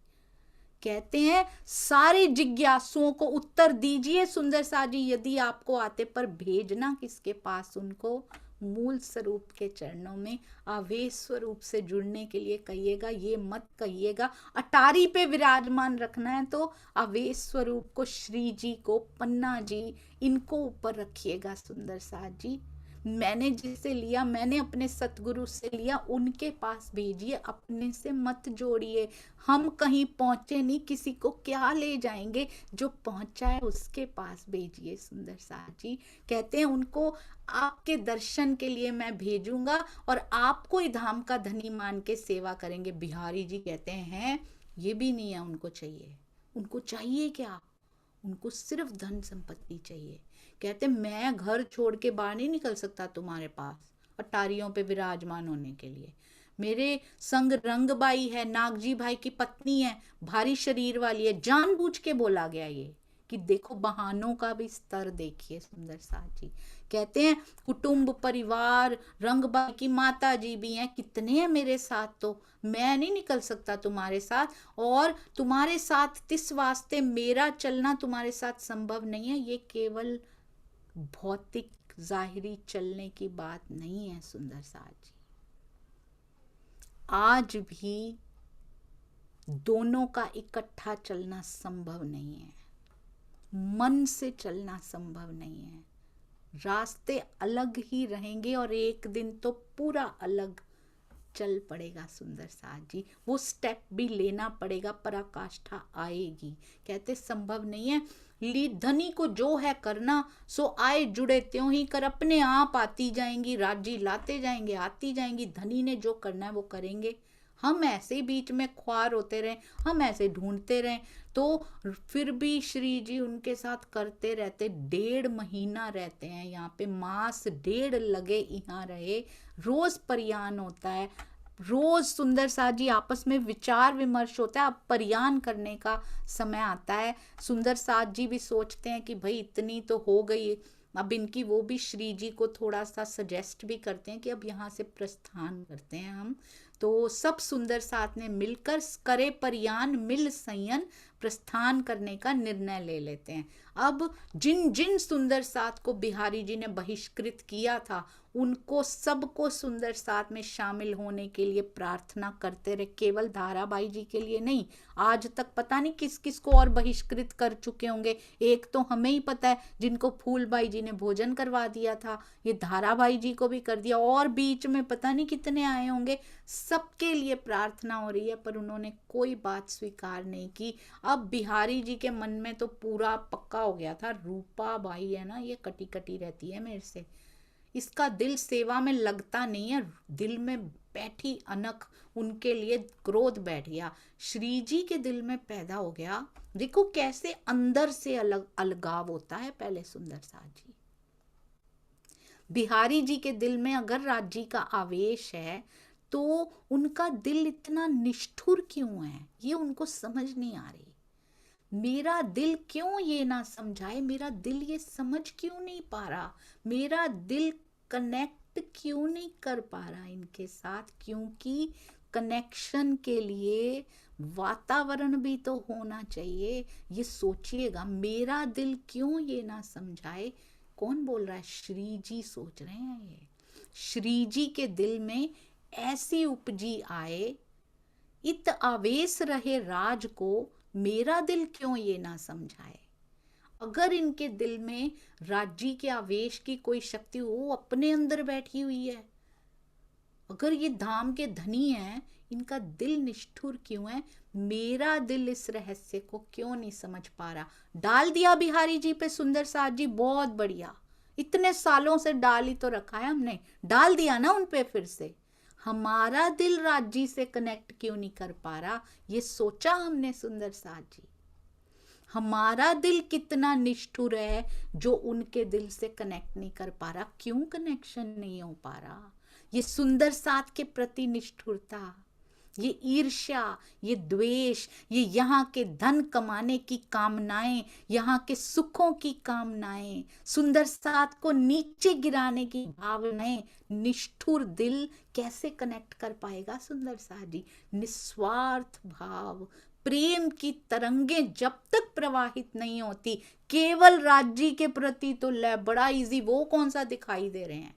कहते हैं सारे जिज्ञासुओं को उत्तर दीजिए सुंदर साथ जी, यदि आपको आते, पर भेजना किसके पास, उनको मूल स्वरूप के चरणों में आवेश स्वरूप से जुड़ने के लिए कहिएगा। ये मत कहिएगा अटारी पे विराजमान रखना है तो आवेश स्वरूप को, श्री जी को, पन्ना जी, इनको ऊपर रखिएगा सुंदर साथ जी। मैंने जिसे लिया, मैंने अपने सतगुरु से लिया, उनके पास भेजिए, अपने से मत जोड़िए। हम कहीं पहुंचे नहीं, किसी को क्या ले जाएंगे, जो पहुंचा है उसके पास भेजिए सुंदर साथ जी। कहते हैं उनको आपके दर्शन के लिए मैं भेजूंगा और आपको ही धाम का धनी मान के सेवा करेंगे। बिहारी जी कहते हैं ये भी नहीं है उनको चाहिए। उनको चाहिए क्या, उनको सिर्फ धन संपत्ति चाहिए। कहते मैं घर छोड़ के बाहर नहीं निकल सकता तुम्हारे पास अटारियों पे विराजमान होने के लिए। मेरे संग रंगबाई है, नागजी भाई की पत्नी है, भारी शरीर वाली है, जानबूझ के बोला गया ये कि देखो बहानों का भी स्तर देखिए सुंदर साथ जी। कहते हैं कुटुंब परिवार, रंगबाई की माता जी भी हैं, कितने हैं मेरे साथ, तो मैं नहीं निकल सकता तुम्हारे साथ, और तुम्हारे साथ इस वास्ते मेरा चलना तुम्हारे साथ संभव नहीं है। ये केवल भौतिक जाहिरी चलने की बात नहीं है सुंदर साथ जी। आज भी दोनों का इकट्ठा चलना संभव नहीं है, मन से चलना संभव नहीं है। रास्ते अलग ही रहेंगे और एक दिन तो पूरा अलग चल पड़ेगा सुंदर साथ जी। वो स्टेप भी लेना पड़ेगा, पराकाष्ठा आएगी। कहते संभव नहीं है, धनी को जो है करना सो आए जुड़े त्यों ही कर, अपने आप आती जाएंगी, राजी लाते जाएंगे, आती जाएंगी। धनी ने जो करना है वो करेंगे। हम ऐसे ही बीच में ख्वार होते रहे, हम ऐसे ढूंढते रहे, तो फिर भी श्री जी उनके साथ करते रहते। 1.5 महीना रहते हैं यहाँ पे, मास 1.5 लगे यहाँ रहे, रोज परियान होता है, रोज सुंदर साथ जी आपस में विचार विमर्श होता है। अब परियान करने का समय आता है। सुंदर साथ जी भी सोचते हैं कि भाई इतनी तो हो गई अब इनकी, वो भी श्री जी को थोड़ा सा सजेस्ट भी करते हैं कि अब यहाँ से प्रस्थान करते हैं हम। तो सब सुंदर साथ ने मिलकर करे परियान मिल संयन, प्रस्थान करने का निर्णय ले लेते हैं। अब जिन जिन सुंदर साथ को बिहारी जी ने बहिष्कृत किया था, उनको सबको सुंदर साथ में शामिल होने के लिए प्रार्थना करते रहे। केवल धाराबाई जी के लिए नहीं, आज तक पता नहीं किस किस को और बहिष्कृत कर चुके होंगे। एक तो हमें ही पता है जिनको फूलबाई जी ने भोजन करवा दिया था, ये धाराबाई जी को भी कर दिया, और बीच में पता नहीं कितने आए होंगे। सबके लिए प्रार्थना हो रही है, पर उन्होंने कोई बात स्वीकार नहीं की। अब बिहारी जी के मन में तो पूरा पक्का हो गया था, रूपा बाई है ना, ये कटी कटी रहती है मेरे से, इसका दिल सेवा में लगता नहीं है। दिल में बैठी अनख, उनके लिए क्रोध बैठ गया, श्री जी के दिल में पैदा हो गया। देखो कैसे अंदर से अलग अलगाव होता है। पहले सुंदर साथ जी, बिहारी जी के दिल में अगर राज्य का आवेश है तो उनका दिल इतना निष्ठुर क्यों है, ये उनको समझ नहीं आ रही। मेरा दिल क्यों ये ना समझाए, मेरा दिल ये समझ क्यों नहीं पा रहा, मेरा दिल कनेक्ट क्यों नहीं कर पा रहा इनके साथ। क्योंकि कनेक्शन के लिए वातावरण भी तो होना चाहिए। ये सोचिएगा, मेरा दिल क्यों ये ना समझाए। कौन बोल रहा है? श्री जी सोच रहे हैं। ये श्री जी के दिल में ऐसी उपजी आए, इत आवेश रहे राज को, मेरा दिल क्यों ये ना समझाए। अगर इनके दिल में राज्य के आवेश की कोई शक्ति वो अपने अंदर बैठी हुई है, अगर ये धाम के धनी हैं, इनका दिल निष्ठुर क्यों है, मेरा दिल इस रहस्य को क्यों नहीं समझ पा रहा। डाल दिया बिहारी जी पे सुंदर साथ जी, बहुत बढ़िया, इतने सालों से डाल ही तो रखा है हमने, डाल दिया ना उन पे फिर से। हमारा दिल राज्य से कनेक्ट क्यों नहीं कर पा रहा, ये सोचा हमने सुंदर साथ जी। हमारा दिल कितना निष्ठुर है जो उनके दिल से कनेक्ट नहीं कर पा रहा। क्यों कनेक्शन नहीं हो पा रहा? ये सुंदर साथ के प्रति निष्ठुरता, ये ईर्ष्या, ये द्वेष, ये यहाँ के धन कमाने की कामनाएं, यहाँ के सुखों की कामनाएं, सुंदर साथ को नीचे गिराने की भावनाएं, निष्ठुर दिल कैसे कनेक्ट कर पाएगा सुंदर साथ जी। निस्वार्थ भाव, प्रेम की तरंगें जब तक प्रवाहित नहीं होती, केवल राज्य के प्रति तो ले बड़ा इजी, वो कौन सा दिखाई दे रहे हैं?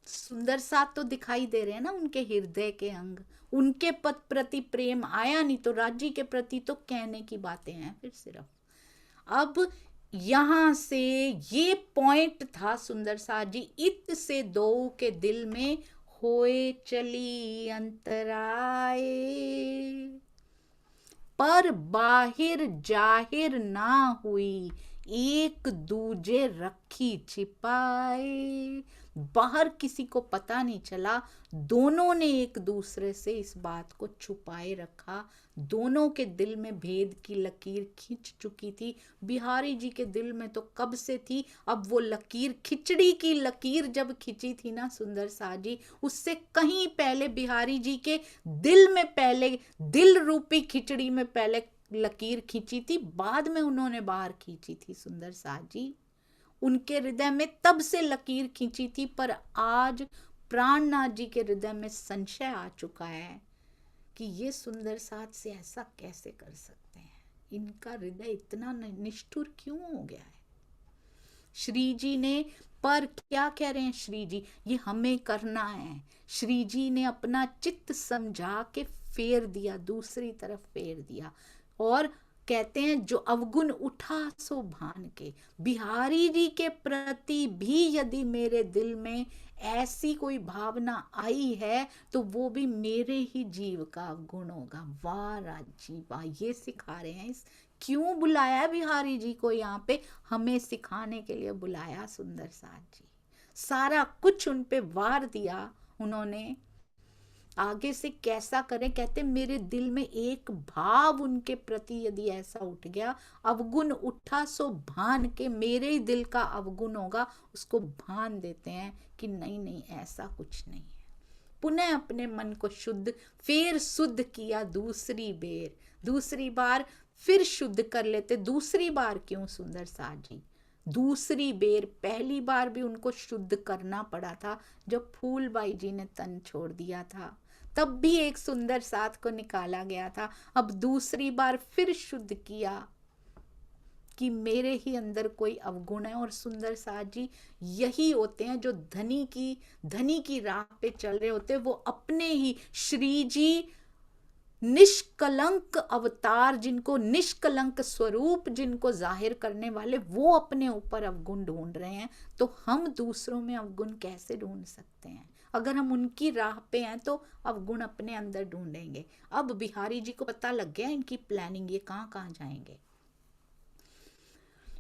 सुंदर साथ तो दिखाई दे रहे हैं ना, उनके हृदय के अंग, उनके पद प्रति प्रेम आया नहीं, तो राज्य के प्रति तो कहने की बातें हैं फिर सिर्फ। अब यहां से ये पॉइंट था सुंदर साथ जी, इत से दो के दिल में होए चली अंतराए, पर बाहिर जाहिर ना हुई, एक दूजे रखी छिपाए। बाहर किसी को पता नहीं चला, दोनों ने एक दूसरे से इस बात को छुपाए रखा। दोनों के दिल में भेद की लकीर खिंच चुकी थी। बिहारी जी के दिल में तो कब से थी, अब वो लकीर, खिचड़ी की लकीर जब खिंची थी ना सुंदर साथ जी, उससे कहीं पहले बिहारी जी के दिल में, पहले दिल रूपी खिचड़ी में पहले लकीर खींची थी, बाद में उन्होंने बाहर खींची थी सुंदर साथ जी। उनके हृदय में तब से लकीर खींची थी, पर आज प्राणनाथ जी के हृदय में संशय आ चुका है कि ये सुंदर साथ से ऐसा कैसे कर सकते हैं, इनका हृदय इतना निष्ठुर क्यों हो गया है। श्री जी ने, पर क्या कह रहे हैं श्री जी, ये हमें करना है। श्री जी ने अपना चित्त समझा के फेर दिया, दूसरी तरफ फेर दिया, और कहते हैं जो अवगुण उठा सो भान के। बिहारी जी के प्रति भी यदि मेरे दिल में ऐसी कोई भावना आई है तो वो भी मेरे ही जीव का अवगुण होगा। वाह राजी वाह, ये सिखा रहे हैं। क्यों बुलाया बिहारी जी को यहाँ पे, हमें सिखाने के लिए बुलाया सुंदर साथ जी। सारा कुछ उन पे वार दिया उन्होंने, आगे से कैसा करें। कहते मेरे दिल में एक भाव उनके प्रति यदि ऐसा उठ गया, अवगुण उठा सो भान के, मेरे ही दिल का अवगुण होगा, उसको भान देते हैं कि नहीं नहीं ऐसा कुछ नहीं है। पुनः अपने मन को शुद्ध, फिर शुद्ध किया दूसरी बार फिर शुद्ध कर लेते। दूसरी बार क्यों सुंदर साथ जी, दूसरी बेर, पहली बार भी उनको शुद्ध करना पड़ा था जब फूलबाई जी ने तन छोड़ दिया था, तब भी एक सुंदर साथ को निकाला गया था। अब दूसरी बार फिर शुद्ध किया कि मेरे ही अंदर कोई अवगुण है। और सुंदर साथ जी यही होते हैं जो धनी की राह पे चल रहे होते हैं। वो अपने ही श्री जी निष्कलंक अवतार, जिनको निष्कलंक स्वरूप जिनको जाहिर करने वाले, वो अपने ऊपर अवगुण ढूंढ रहे हैं। तो हम दूसरों में अवगुण कैसे ढूंढ सकते हैं? अगर हम उनकी राह पे हैं तो अवगुण अपने अंदर ढूंढेंगे। अब बिहारी जी को पता लग गया इनकी प्लानिंग, ये कहाँ कहाँ जाएंगे।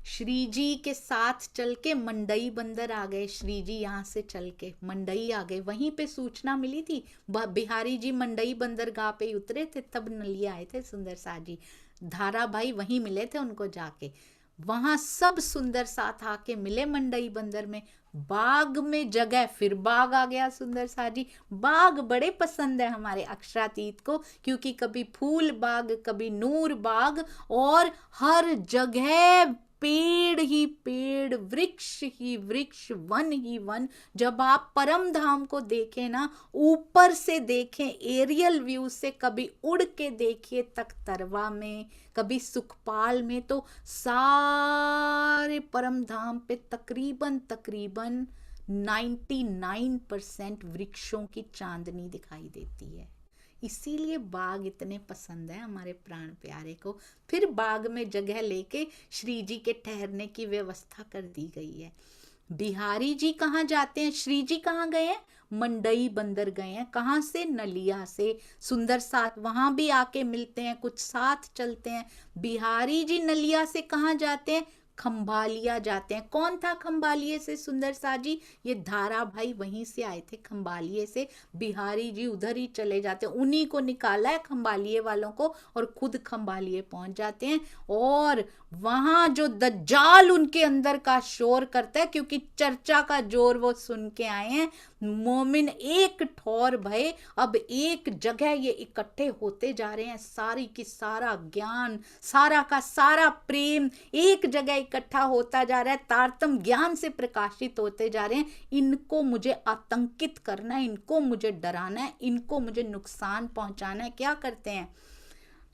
श्री जी के साथ चल के मंडई बंदर आ गए। श्री जी यहाँ से चल के मंडई आ गए। वहीं पे सूचना मिली थी, बिहारी जी मंडई बंदरगाह पे उतरे थे, तब नलिया आए थे सुंदर साथ जी। धारा भाई वहीं मिले थे उनको जाके। वहां सब सुंदर साथ आके मिले मंडई बंदर में। बाग में जगह, फिर बाग आ गया सुंदर साथ जी। बाग बड़े पसंद है हमारे अक्षरातीत को, क्योंकि कभी फूल बाग, कभी नूर बाग, और हर जगह पेड़ ही पेड़, वृक्ष ही वृक्ष, वन ही वन। जब आप परम धाम को देखें ना, ऊपर से देखें एरियल व्यू से, कभी उड़ के देखिए तख्तरवा में, कभी सुखपाल में, तो सारे परम धाम पे तकरीबन 99% वृक्षों की चांदनी दिखाई देती है। इसीलिए बाग इतने पसंद है हमारे प्राण प्यारे को। फिर बाग में जगह लेके श्री जी के ठहरने की व्यवस्था कर दी गई है। बिहारी जी कहाँ जाते हैं? श्री जी कहाँ गए हैं? मंडई बंदर गए हैं। कहाँ से? नलिया से। सुंदर साथ वहां भी आके मिलते हैं, कुछ साथ चलते हैं। बिहारी जी नलिया से कहाँ जाते हैं? खंभालिया जाते हैं। कौन था खंभालिए से सुंदर साथ जी? ये धारा भाई वहीं से आए थे खंभालिए से। बिहारी जी उधर ही चले जाते हैं, उन्हीं को निकाला है खंभालिए वालों को, और खुद खंभालिए पहुंच जाते हैं। और वहां जो दज्जाल उनके अंदर का शोर करता है, क्योंकि चर्चा का जोर वो सुन के आए हैं, मोमिन एक ठौर भय, अब एक जगह ये इकट्ठे होते जा रहे हैं। सारी की सारा ज्ञान, सारा का सारा प्रेम एक जगह इकट्ठा होता जा रहा है, तारतम ज्ञान से प्रकाशित होते जा रहे हैं। इनको मुझे आतंकित करना है, इनको मुझे डराना है, इनको मुझे नुकसान पहुंचाना है। क्या करते हैं?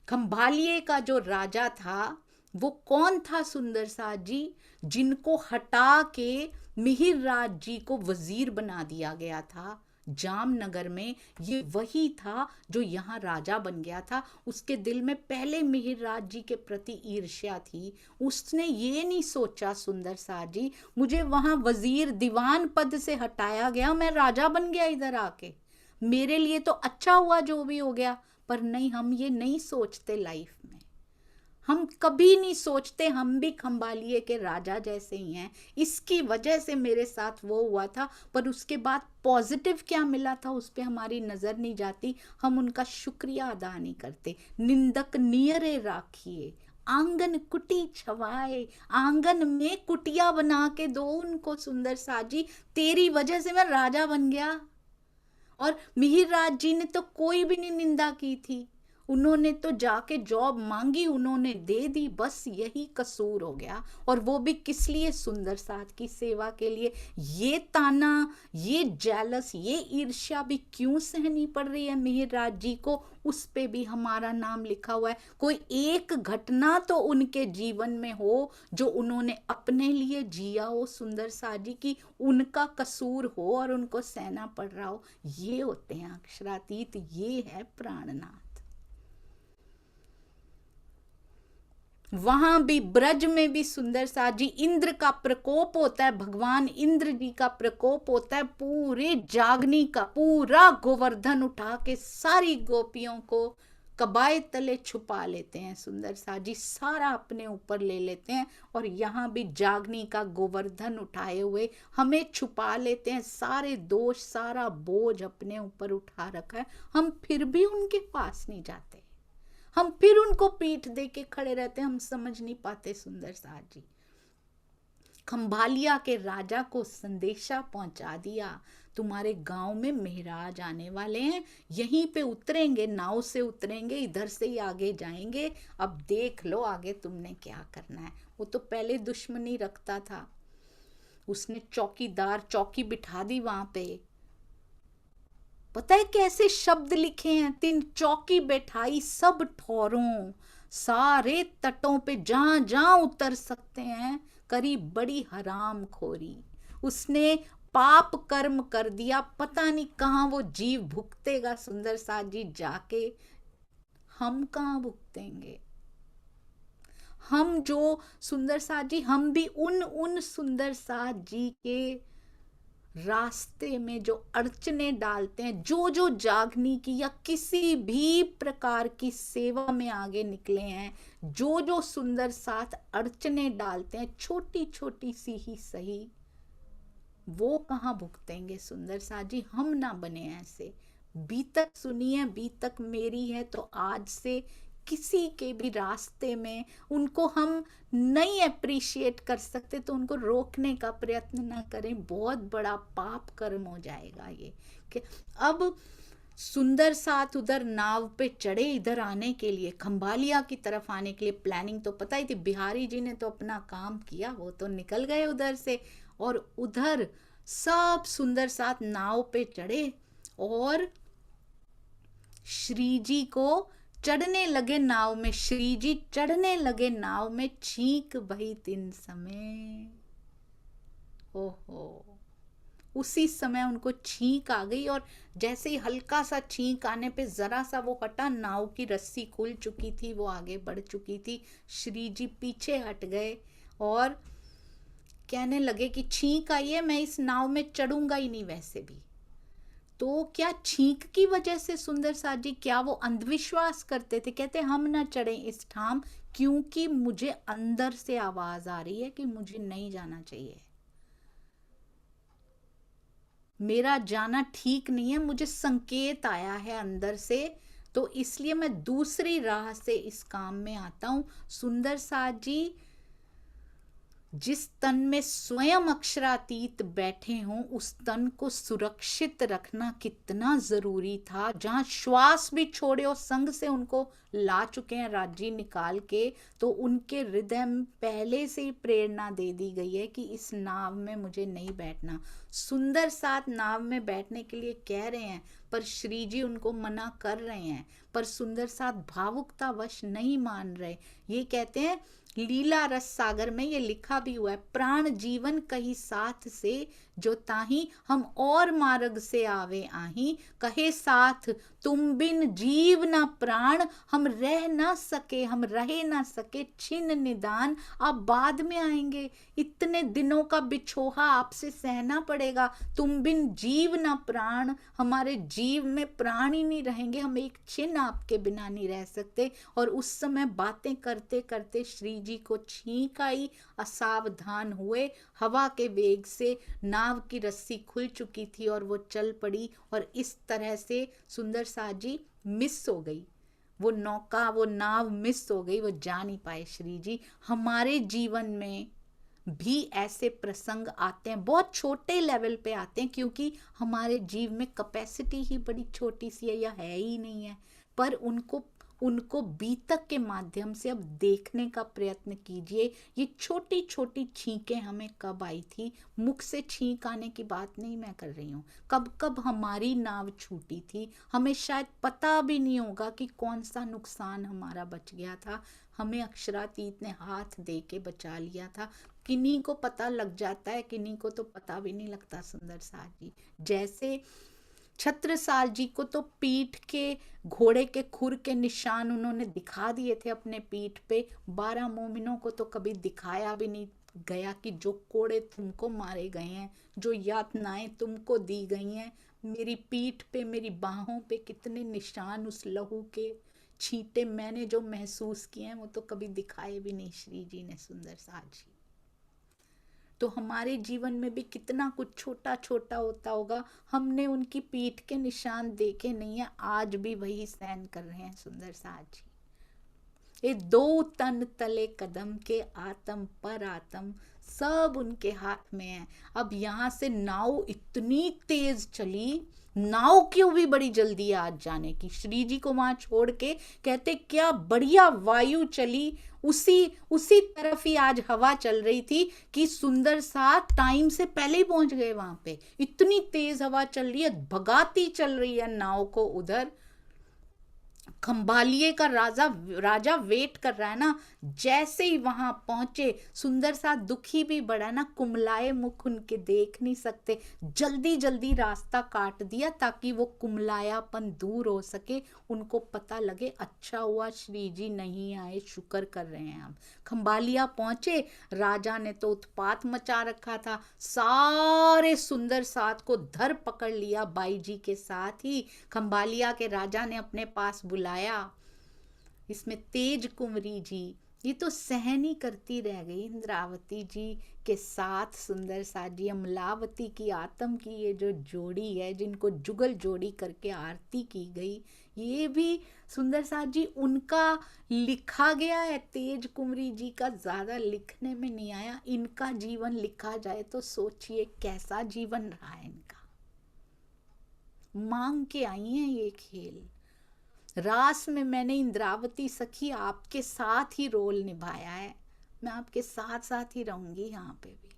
खंभालिए का जो राजा था वो कौन था सुंदर साथ जी? जिनको हटा के मिहिर राज जी को वजीर बना दिया गया था जामनगर में, ये वही था जो यहाँ राजा बन गया था। उसके दिल में पहले मिहिर राज जी के प्रति ईर्ष्या थी। उसने ये नहीं सोचा सुंदर साथ जी मुझे वहां वजीर दीवान पद से हटाया गया, मैं राजा बन गया इधर आके, मेरे लिए तो अच्छा हुआ जो भी हो गया। पर नहीं, हम ये नहीं सोचते लाइफ में, हम कभी नहीं सोचते हम भी खंभालिए के राजा जैसे ही हैं, इसकी वजह से मेरे साथ वो हुआ था। पर उसके बाद पॉजिटिव क्या मिला था उस पर हमारी नजर नहीं जाती, हम उनका शुक्रिया अदा नहीं करते। निंदक नियरे राखिए, आंगन कुटी छवाए, आंगन में कुटिया बना के दो उनको सुंदर साथ जी, तेरी वजह से मैं राजा बन गया। और मिहिर राज जी ने तो कोई भी नहीं निंदा की थी, उन्होंने तो जाके जॉब मांगी, उन्होंने दे दी, बस यही कसूर हो गया। और वो भी किस लिए? सुंदर साथ की सेवा के लिए। ये ताना, ये जेलस, ये ईर्ष्या भी क्यों सहनी पड़ रही है मिहिरराज जी को? उस पे भी हमारा नाम लिखा हुआ है। कोई एक घटना तो उनके जीवन में हो जो उन्होंने अपने लिए जिया हो सुंदर साथ जी की, उनका कसूर हो और उनको सहना पड़ रहा हो। ये होते हैं अक्षरातीत, ये है प्राणनाथ। वहां भी ब्रज में भी सुंदर साथ जी, इंद्र का प्रकोप होता है, भगवान इंद्र जी का प्रकोप होता है। पूरे जागनी का पूरा गोवर्धन उठा के सारी गोपियों को कबाए तले छुपा लेते हैं सुंदर साथ जी, सारा अपने ऊपर ले लेते हैं। और यहाँ भी जागनी का गोवर्धन उठाए हुए हमें छुपा लेते हैं, सारे दोष सारा बोझ अपने ऊपर उठा रखा है। हम फिर भी उनके पास नहीं जाते, हम फिर उनको पीठ दे के खड़े रहते हैं। हम समझ नहीं पाते सुंदर साथ जी। खंभालिया के राजा को संदेशा पहुंचा दिया, तुम्हारे गांव में मेहराज आने वाले हैं, यहीं पे उतरेंगे, नाव से उतरेंगे, इधर से ही आगे जाएंगे, अब देख लो आगे तुमने क्या करना है। वो तो पहले दुश्मनी रखता था, उसने चौकीदार चौकी बिठा दी वहां पे। पता है कैसे शब्द लिखे हैं? 3 चौकी बैठाई सब ठौरों, सारे तटों पे जहां जहां उतर सकते हैं, करी बड़ी हराम खोरी। उसने पाप कर्म कर दिया, पता नहीं कहां वो जीव भुगतेगा सुंदर साथ जी जाके। हम कहां भुगतेंगे? हम जो सुंदर साथ जी, हम भी उन सुंदर साथ जी के रास्ते में जो अड़चने डालते हैं, जो जागनी की या किसी भी प्रकार की सेवा में आगे निकले हैं, जो सुंदर साथ अड़चने डालते हैं, छोटी छोटी सी ही सही, वो कहाँ भुगतेंगे सुंदर साथ जी? हम ना बने ऐसे। बीतक सुनिए, बीतक मेरी है, तो आज से किसी के भी रास्ते में उनको हम नहीं अप्रिशिएट कर सकते तो उनको रोकने का प्रयत्न ना करें, बहुत बड़ा पाप कर्म हो जाएगा ये। कि अब सुंदर साथ उधर नाव पे चढ़े, इधर आने के लिए, खंभालिया की तरफ आने के लिए प्लानिंग तो पता ही थी। बिहारी जी ने तो अपना काम किया, वो तो निकल गए उधर से, और उधर सब सुंदर साथ नाव पे चढ़े और श्री जी को चढ़ने लगे नाव में। श्री जी चढ़ने लगे नाव में, छींक बही तिन समय। ओहो, उसी समय उनको छींक आ गई, और जैसे ही हल्का सा छींक आने पे जरा सा वो हटा, नाव की रस्सी खुल चुकी थी, वो आगे बढ़ चुकी थी। श्री जी पीछे हट गए और कहने लगे कि छींक आई है, मैं इस नाव में चढ़ूंगा ही नहीं वैसे भी। तो क्या छींक की वजह से सुंदर साथ जी, क्या वो अंधविश्वास करते थे? कहते हम ना चढ़े इस ठाम, क्योंकि मुझे अंदर से आवाज आ रही है कि मुझे नहीं जाना चाहिए, मेरा जाना ठीक नहीं है, मुझे संकेत आया है अंदर से, तो इसलिए मैं दूसरी राह से इस काम में आता हूं। सुंदर साथ जी जिस तन में स्वयं अक्षरातीत बैठे हों, उस तन को सुरक्षित रखना कितना जरूरी था। जहां श्वास भी छोड़े और संग से उनको ला चुके हैं राज्य निकाल के, तो उनके हृदय में पहले से ही प्रेरणा दे दी गई है कि इस नाव में मुझे नहीं बैठना। सुंदर साथ नाव में बैठने के लिए कह रहे हैं, पर श्री जी उनको मना कर रहे हैं, पर सुंदर साथ भावुकतावश नहीं मान रहे। ये कहते हैं, लीला रस सागर में ये लिखा भी हुआ है, प्राण जीवन कही साथ से, जो ताही हम और मार्ग से आवे आही, कहे साथ तुम बिन जीव ना प्राण, हम रह ना सके, हम रहे ना सके, छिन निदान, आप बाद में आएंगे, इतने दिनों का बिछोहा आपसे सहना पड़ेगा, तुम बिन जीव ना प्राण, हमारे जीव में प्राण ही नहीं रहेंगे, हम एक छिन आपके बिना नहीं रह सकते। और उस समय बातें करते करते श्री जी को छींक आई, असावधान हुए, हवा के वेग से नाव की रस्सी खुल चुकी थी और वो चल पड़ी, और इस तरह से सुंदर साथ जी मिस हो गई, वो नौका, वो नाव मिस हो गई, वो जा नहीं पाए श्री जी। हमारे जीवन में भी ऐसे प्रसंग आते हैं, बहुत छोटे लेवल पे आते हैं, क्योंकि हमारे जीव में कैपेसिटी ही बड़ी छोटी सी है या है ही नहीं है, पर उनको उनको बीतक के माध्यम से अब देखने का प्रयत्न कीजिए। ये छोटी छोटी छींकें हमें कब आई थी, मुख से छींक आने की बात नहीं मैं कर रही हूँ, कब कब हमारी नाव छूटी थी, हमें शायद पता भी नहीं होगा कि कौन सा नुकसान हमारा बच गया था, हमें अक्षरातीत ने हाथ दे के बचा लिया था। किन्हीं को पता लग जाता है, किन्हीं को तो पता भी नहीं लगता। सुंदर साथ जी जैसे छत्रसाल जी को तो पीठ के घोड़े के खुर के निशान उन्होंने दिखा दिए थे अपने पीठ पे, 12 मोमिनों को तो कभी दिखाया भी नहीं गया कि जो कोड़े तुमको मारे गए हैं, जो यातनाएं तुमको दी गई हैं, मेरी पीठ पे मेरी बाहों पे कितने निशान उस लहू के छींटे मैंने जो महसूस किए हैं, वो तो कभी दिखाए भी नहीं श्री जी ने, सुंदर साथ जी। तो हमारे जीवन में भी कितना कुछ छोटा छोटा होता होगा, हमने उनकी पीठ के निशान देखे नहीं है, आज भी वही सहन कर रहे हैं। सुंदर साथ जी ये 2 तन तले कदम के आत्म पर आत्म सब उनके हाथ में है। अब यहाँ से नाव इतनी तेज चली, नाव क्यों भी बड़ी जल्दी आज जाने की, श्री जी को वहां छोड़ के कहते क्या बढ़िया वायु चली, उसी तरफ ही आज हवा चल रही थी कि सुंदर सा टाइम से पहले ही पहुंच गए वहां पे। इतनी तेज हवा चल रही है, भगाती चल रही है नाव को उधर। खंबालिए का राजा वेट कर रहा है ना। जैसे ही वहां पहुंचे, सुंदर सा दुखी भी बड़ा ना, कुमलाए मुख उनके देख नहीं सकते, जल्दी जल्दी रास्ता काट दिया ताकि वो कुमलायापन दूर हो सके, उनको पता लगे अच्छा हुआ श्री जी नहीं आए, शुक्र कर रहे हैं हम। खंबालिया पहुंचे, राजा ने तो उत्पात मचा रखा था, सारे सुंदर साथ को धर पकड़ लिया बाई जी के साथ ही। खंबालिया के राजा ने अपने पास बुलाया, इसमें तेज कुंवरी जी ये तो सहन ही करती रह गई इंद्रावती जी के साथ। सुंदर साथ जी अमलावती की आत्म की ये जो जोड़ी है, जिनको जुगल जोड़ी करके आरती की गई, ये भी सुंदर साथ जी उनका लिखा गया है। तेज कुंवरी जी का ज्यादा लिखने में नहीं आया, इनका जीवन लिखा जाए तो सोचिए कैसा जीवन रहा है इनका। मांग के आई हैं ये खेल। रास में मैंने इंद्रावती सखी आपके साथ ही रोल निभाया है, मैं आपके साथ साथ ही रहूंगी यहाँ पे भी।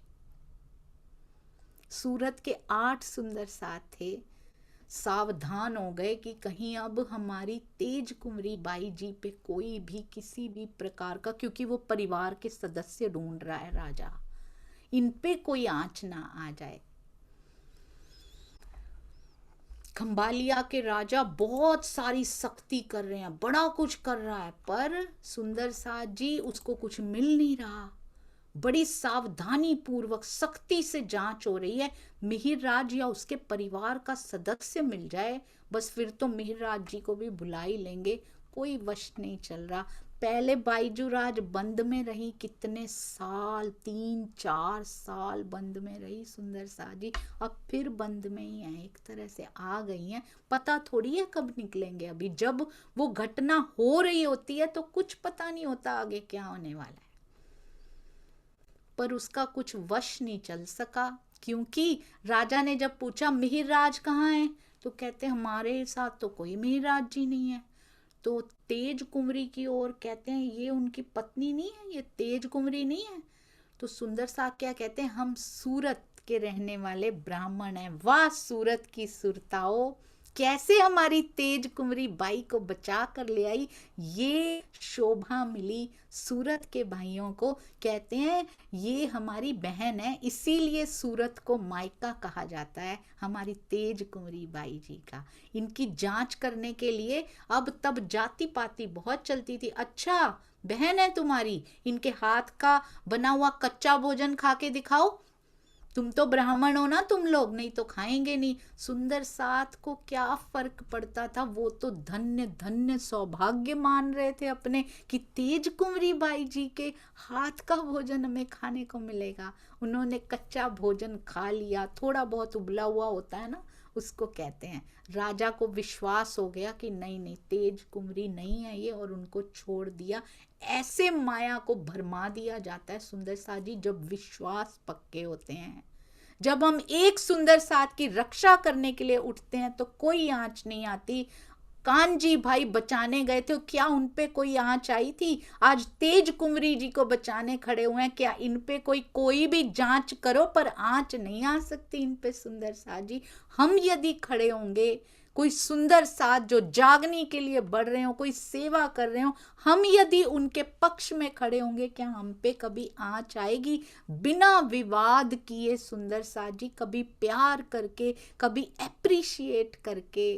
सूरत के 8 सुंदर साथ थे, सावधान हो गए कि कहीं अब हमारी तेज कुंवरी बाई जी पे कोई भी किसी भी प्रकार का, क्योंकि वो परिवार के सदस्य ढूंढ रहा है राजा, इन पे कोई आंच ना आ जाए। खंबालिया के राजा बहुत सारी सख्ती कर रहे हैं, बड़ा कुछ कर रहा है, पर सुंदर साथ जी उसको कुछ मिल नहीं रहा। बड़ी सावधानी पूर्वक सख्ती से जांच हो रही है। मिहिरराज या उसके परिवार का सदस्य मिल जाए बस, फिर तो मिहिरराज जी को भी बुला ही लेंगे, कोई वश नहीं चल रहा। पहले बाईजूराज बंद में रही कितने साल, 3-4 साल बंद में रही सुंदर साथ जी, अब फिर बंद में ही है, एक तरह से आ गई हैं। पता थोड़ी है कब निकलेंगे, अभी जब वो घटना हो रही होती है तो कुछ पता नहीं होता आगे क्या होने वाला है। पर उसका कुछ वश नहीं चल सका, क्योंकि राजा ने जब पूछा मिहिरराज कहाँ है, तो कहते हमारे साथ तो कोई मिहिरराज जी नहीं है। तो तेज कुंवरी की ओर कहते हैं ये उनकी पत्नी नहीं है, ये तेज कुंवरी नहीं है। तो सुंदर सा क्या कहते हैं, हम सूरत के रहने वाले ब्राह्मण हैं। वाह सूरत की सुरताओ, कैसे हमारी तेज कुंवरी बाई को बचा कर ले आई, ये शोभा मिली सूरत के भाइयों को। कहते हैं ये हमारी बहन है, इसीलिए सूरत को मायका कहा जाता है हमारी तेज कुंवरी बाई जी का। इनकी जांच करने के लिए अब तब जाति पाति बहुत चलती थी। अच्छा बहन है तुम्हारी, इनके हाथ का बना हुआ कच्चा भोजन खा के दिखाओ, तुम तो ब्राह्मण हो ना तुम लोग, नहीं तो खाएंगे नहीं। सुंदर साथ को क्या फर्क पड़ता था, वो तो धन्य धन्य सौभाग्य मान रहे थे अपने कि तेज कुंवरी बाई जी के हाथ का भोजन हमें खाने को मिलेगा। उन्होंने कच्चा भोजन खा लिया, थोड़ा बहुत उबला हुआ होता है ना, उसको कहते हैं। राजा को विश्वास हो गया कि नहीं नहीं तेज कुंवरी नहीं है ये, और उनको छोड़ दिया। ऐसे माया को भरमा दिया जाता है सुंदर साथ जी जब विश्वास पक्के होते हैं। जब हम एक सुंदर साथ की रक्षा करने के लिए उठते हैं तो कोई आंच नहीं आती। कान्जी भाई बचाने गए थे, क्या उन पे कोई आंच आई थी? आज तेज कुंवरी जी को बचाने खड़े हुए हैं, क्या इन पे कोई भी जांच करो पर आंच नहीं आ सकती इन पे? सुंदर साथ जी, हम यदि खड़े होंगे, कोई सुंदर साथ जो जागने के लिए बढ़ रहे हो, कोई सेवा कर रहे हो, हम यदि उनके पक्ष में खड़े होंगे, क्या हम पे कभी आंच आएगी? बिना विवाद किए सुंदर साथ जी, कभी प्यार करके, कभी एप्रिशिएट करके,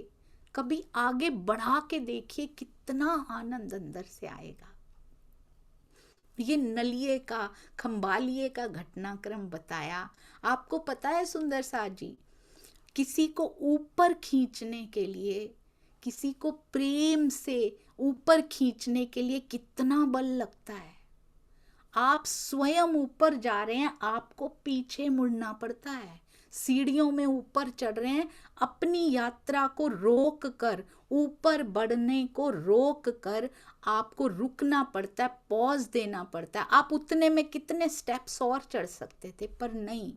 कभी आगे बढ़ा के देखिए, कितना आनंद अंदर से आएगा। ये नलिये का, खंबालिये का घटनाक्रम बताया। आपको पता है सुंदर साथ जी, किसी को ऊपर खींचने के लिए, किसी को प्रेम से ऊपर खींचने के लिए कितना बल लगता है। आप स्वयं ऊपर जा रहे हैं, आपको पीछे मुड़ना पड़ता है। सीढ़ियों में ऊपर चढ़ रहे हैं, अपनी यात्रा को रोक कर, ऊपर बढ़ने को रोक कर आपको रुकना पड़ता है, पॉज देना पड़ता है। आप उतने में कितने स्टेप्स और चढ़ सकते थे, पर नहीं,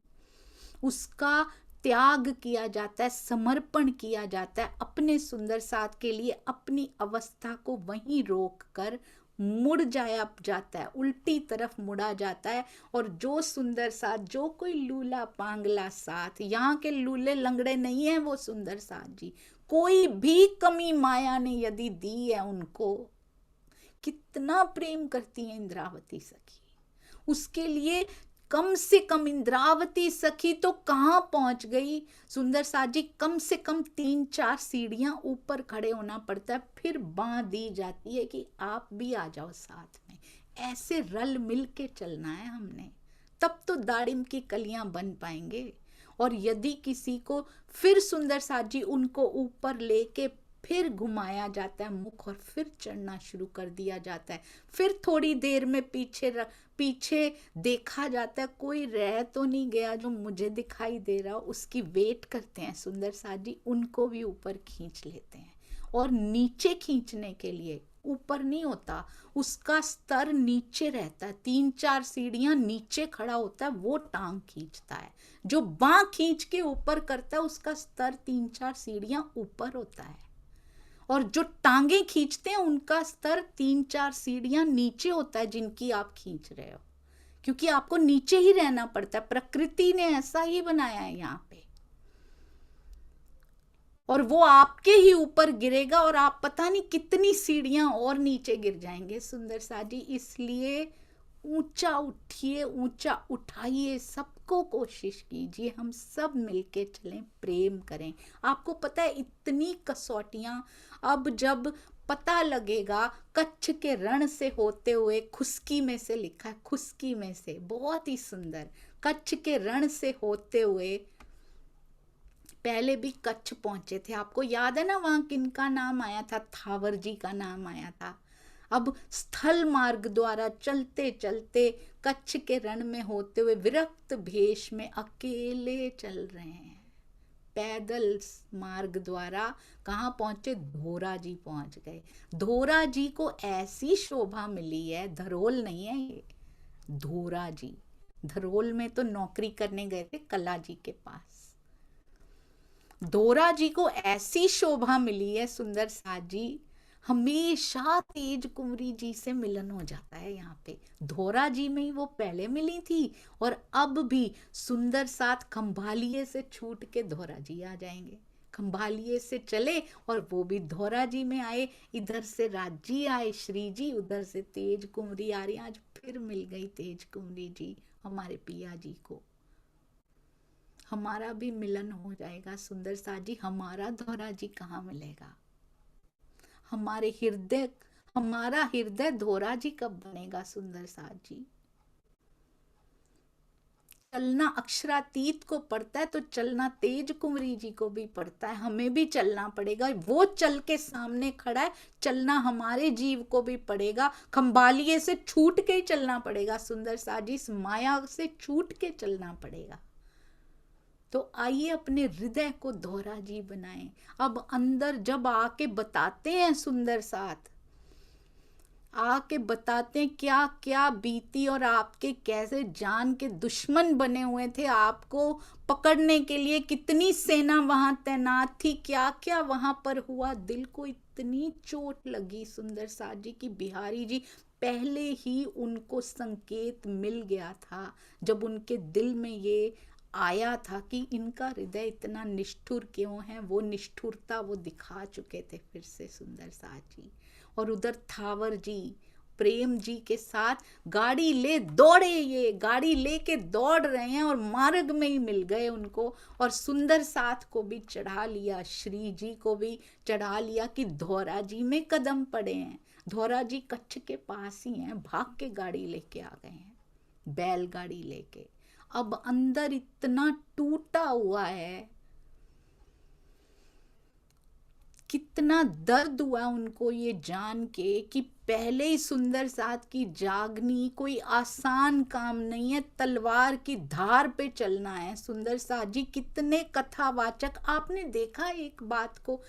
उसका त्याग किया जाता है, समर्पण किया जाता है अपने सुंदर साथ के लिए। अपनी अवस्था को वहीं रोक कर मुड़ जाता है, उल्टी तरफ मुड़ा जाता है। और जो सुंदर साथ, जो कोई लूला पांगला साथ, यहाँ के लूले लंगड़े नहीं है वो सुंदर साथ जी, कोई भी कमी माया ने यदि दी है उनको, कितना प्रेम करती है इंद्रावती सखी, उसके लिए कम से कम इंद्रावती सखी तो कहाँ पहुंच गई सुंदर साथ जी, कम से कम 3-4 सीढ़ियां ऊपर खड़े होना पड़ता है, फिर बांह दी जाती है कि आप भी आ जाओ साथ में। ऐसे रल मिल के चलना है हमने, तब तो दाड़िम की कलियां बन पाएंगे। और यदि किसी को फिर सुंदर साथ जी उनको ऊपर लेके फिर घुमाया जाता है मुख, और फिर चढ़ना शुरू कर दिया जाता है, फिर थोड़ी देर में पीछे देखा जाता है, कोई रह तो नहीं गया जो मुझे दिखाई दे रहा हो, उसकी वेट करते हैं सुंदर साथ जी, उनको भी ऊपर खींच लेते हैं। और नीचे खींचने के लिए ऊपर नहीं होता, उसका स्तर नीचे रहता है, 3-4 सीढ़ियां नीचे खड़ा होता है, वो टांग खींचता है। जो बांह खींच के ऊपर करता है उसका स्तर 3-4 सीढ़ियां ऊपर होता है, और जो टांगे खींचते हैं उनका स्तर 3-4 सीढ़ियां नीचे होता है, जिनकी आप खींच रहे हो, क्योंकि आपको नीचे ही रहना पड़ता है, प्रकृति ने ऐसा ही बनाया है यहाँ पे। और वो आपके ही ऊपर गिरेगा और आप पता नहीं कितनी सीढ़ियां और नीचे गिर जाएंगे सुंदर साथ जी। इसलिए ऊंचा उठिए, ऊंचा उठाइए, सबको कोशिश कीजिए, हम सब मिलके चलें, प्रेम करें। आपको पता है इतनी कसौटियां, अब जब पता लगेगा, कच्छ के रण से होते हुए, खुश्की में से लिखा है, खुश्की में से, बहुत ही सुंदर, कच्छ के रण से होते हुए, पहले भी कच्छ पहुंचे थे, आपको याद है ना, वहां किनका नाम आया था? थावर जी का नाम आया था। अब स्थल मार्ग द्वारा चलते चलते कच्छ के रण में होते हुए विरक्त भेष में अकेले चल रहे हैं, पैदल मार्ग द्वारा कहाँ पहुंचे? धोरा जी पहुंच गए। धोरा जी को ऐसी शोभा मिली है, धरोल नहीं है ये, धोरा जी। धरोल में तो नौकरी करने गए थे कला जी के पास, धोरा जी को ऐसी शोभा मिली है सुंदर साथ जी, हमेशा तेज कुंवरी जी से मिलन हो जाता है यहाँ पे। धोरा जी में ही वो पहले मिली थी, और अब भी सुंदर साथ खंभालिये से छूट के धोरा जी आ जाएंगे। खंभालिये से चले और वो भी धोरा जी में आए, इधर से राजी आए श्री जी, उधर से तेज कुंवरी आ रही। आज फिर मिल गई तेज कुंवरी जी हमारे पिया जी को, हमारा भी मिलन हो जाएगा सुंदर साथ जी। हमारा धोरा जी कहाँ मिलेगा? हमारा हृदय धोरा जी कब बनेगा सुंदर साथ जी? चलना अक्षरातीत को पड़ता है तो चलना तेज कुंवरी जी को भी पड़ता है, हमें भी चलना पड़ेगा। वो चल के सामने खड़ा है, चलना हमारे जीव को भी पड़ेगा, खंबालिये से छूट के ही चलना पड़ेगा सुंदर साथ जी, इस माया से छूट के चलना पड़ेगा। तो आइए अपने हृदय को धोरा जी बनाएं। अब अंदर जब आके बताते हैं सुंदर साथ, आके बताते हैं क्या क्या बीती और आपके कैसे जान के दुश्मन बने हुए थे, आपको पकड़ने के लिए कितनी सेना वहां तैनात थी, क्या क्या वहां पर हुआ। दिल को इतनी चोट लगी सुंदर साथ जी की बिहारी जी पहले ही उनको संकेत मिल गया था, जब उनके दिल में ये आया था कि इनका हृदय इतना निष्ठुर क्यों है, वो निष्ठुरता वो दिखा चुके थे फिर से सुंदर साथ जी। और उधर थावर जी प्रेम जी के साथ गाड़ी ले दौड़े, ये गाड़ी लेके दौड़ रहे हैं और मार्ग में ही मिल गए उनको, और सुंदर साथ को भी चढ़ा लिया, श्री जी को भी चढ़ा लिया कि धौरा जी में कदम पड़े हैं। धौरा जी कच्छ के पास ही हैं, भाग के गाड़ी लेके आ गए हैं, बैलगाड़ी लेके। अब अंदर इतना टूटा हुआ है, कितना दर्द हुआ उनको ये जान के कि पहले ही सुंदर साथ की जागनी कोई आसान काम नहीं है, तलवार की धार पे चलना है। सुंदर साथ जी कितने कथावाचक, आपने देखा एक बात को,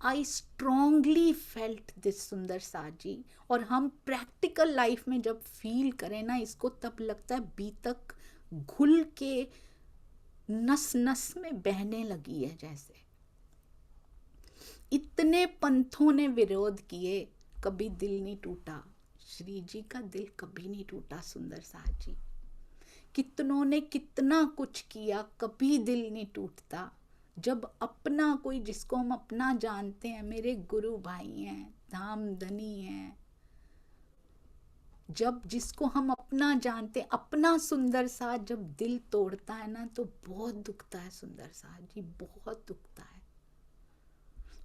आई स्ट्रोंगली फेल्ट दिस सुंदर साथ जी। और हम प्रैक्टिकल लाइफ में जब फील करें ना इसको, तब लगता है बीतक घुल के नस नस में बहने लगी है जैसे। इतने पंथों ने विरोध किए, कभी दिल नहीं टूटा। श्री जी का दिल कभी नहीं टूटा सुंदर साथ जी। कितनों ने कितना कुछ किया, कभी दिल नहीं टूटता। जब अपना कोई, जिसको हम अपना जानते हैं, मेरे गुरु भाई हैं, धामधनी हैं, जब जिसको हम अपना जानते, अपना सुंदर साथ जब दिल तोड़ता है ना, तो बहुत दुखता है सुंदर साथ जी, बहुत दुखता है।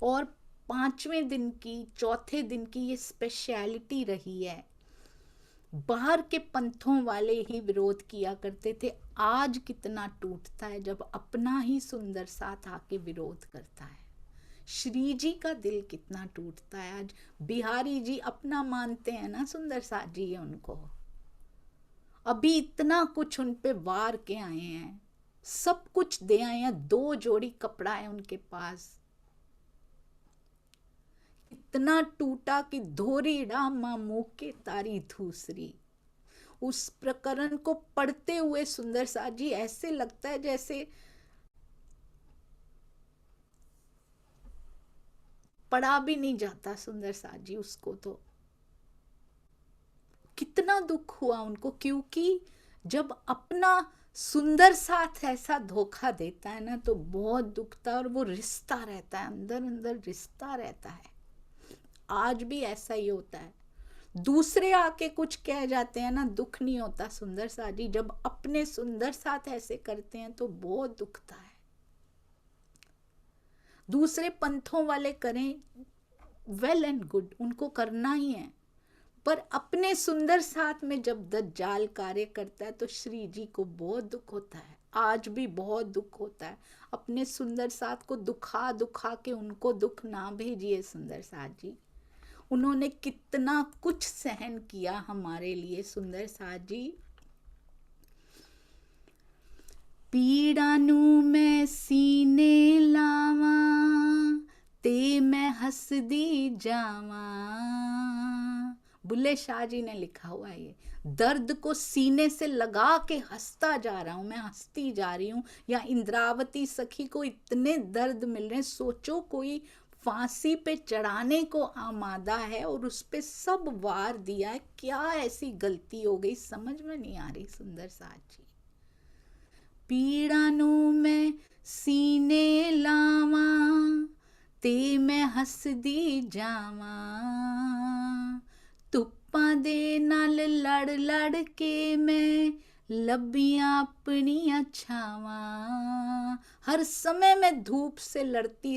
और 5वें दिन की, चौथे दिन की ये स्पेशलिटी रही है। बाहर के पंथों वाले ही विरोध किया करते थे, आज कितना टूटता है जब अपना ही सुंदर साथ आके विरोध करता है। श्री जी का दिल कितना टूटता है आज। बिहारी जी अपना मानते हैं ना सुंदर साथ जी, उनको अभी इतना कुछ उन पे वार के आए हैं, सब कुछ दे आए हैं, 2 जोड़ी कपड़ा है उनके पास। इतना टूटा कि धोरी रामा मुके तारी धूसरी। उस प्रकरण को पढ़ते हुए सुंदर साथ जी ऐसे लगता है जैसे पढ़ा भी नहीं जाता सुंदर साथ जी उसको। तो कितना दुख हुआ उनको, क्योंकि जब अपना सुंदर साथ ऐसा धोखा देता है ना, तो बहुत दुखता है और वो रिश्ता रहता है, अंदर अंदर रिश्ता रहता है। आज भी ऐसा ही होता है, दूसरे आके कुछ कह जाते हैं ना, दुख नहीं होता सुंदर साथ जी। जब अपने सुंदर साथ ऐसे करते हैं तो बहुत दुखता है। दूसरे पंथों वाले करें, वेल एंड गुड, उनको करना ही है, पर अपने सुंदर साथ में जब दज्जाल कार्य करता है तो श्री जी को बहुत दुख होता है। आज भी बहुत दुख होता है। अपने सुंदर साथ को दुखा दुखा के उनको दुख ना भेजिए सुंदर साथ जी। उन्होंने कितना कुछ सहन किया हमारे लिए सुंदर साथ जी। पीड़ा नू मैं सीने लावा, ते मैं हंसदी जावा। बुल्ले शाह जी ने लिखा हुआ है ये। दर्द को सीने से लगा के हंसता जा रहा हूं, मैं हंसती जा रही हूं। या इंद्रावती सखी को इतने दर्द मिल रहे हैं, सोचो कोई फांसी पे चढ़ाने को आमादा है और उस पे सब वार दिया है, क्या ऐसी गलती हो गई, समझ में नहीं आ रही सुंदर साथ जी। पीड़ा नू मैं सीने लावा, ते मैं हंसदी जावा। तुप्पा दे नाल लड़ लड़ के मैं लबियां अपनियां छावा। हर समय मैं धूप से लड़ती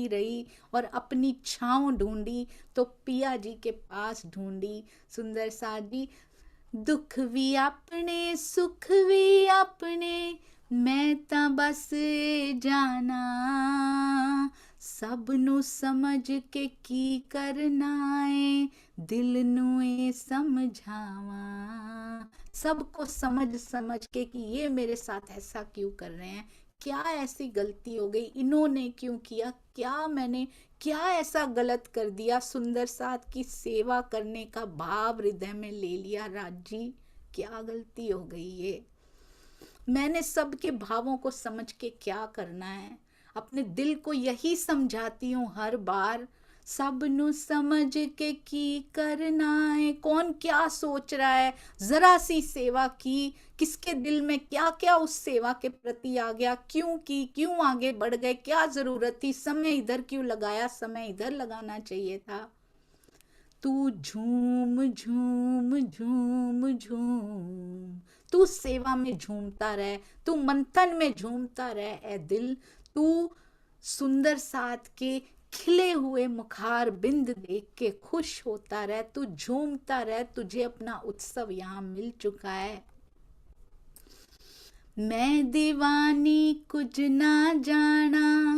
रही और अपनी छांव ढूंढी तो पिया जी के पास ढूंढी सुंदर साथ जी। दुख भी अपने सुख भी अपने, मैं ता बस जाना। सब नू समझ के की करना है, दिल नू ए समझावा। सबको समझ समझ के कि ये मेरे साथ ऐसा क्यों कर रहे हैं, क्या ऐसी गलती हो गई, इन्होंने क्यों किया, क्या मैंने क्या ऐसा गलत कर दिया, सुंदर साथ की सेवा करने का भाव हृदय में ले लिया राज जी, क्या गलती हो गई ये। मैंने सबके भावों को समझ के क्या करना है, अपने दिल को यही समझाती हूँ हर बार, सबनु समझ के की करना है, कौन क्या सोच रहा है, जरा सी सेवा की, किसके दिल में क्या क्या उस सेवा के प्रति आ गया, क्यों की, क्यों आगे बढ़ गए, क्या जरूरत थी, समय इधर क्यों लगाया, समय इधर लगाना चाहिए था। तू झूम झूम झूम झूम, तू सेवा में झूमता रहे, तू मंथन में झूमता रहे ए दिल, तू सुंदर साथ के खिले हुए मुखार बिंद देख के खुश होता रहे, तू झूमता रहे, तुझे अपना उत्सव यहाँ मिल चुका है। मैं दीवानी कुछ ना जाना,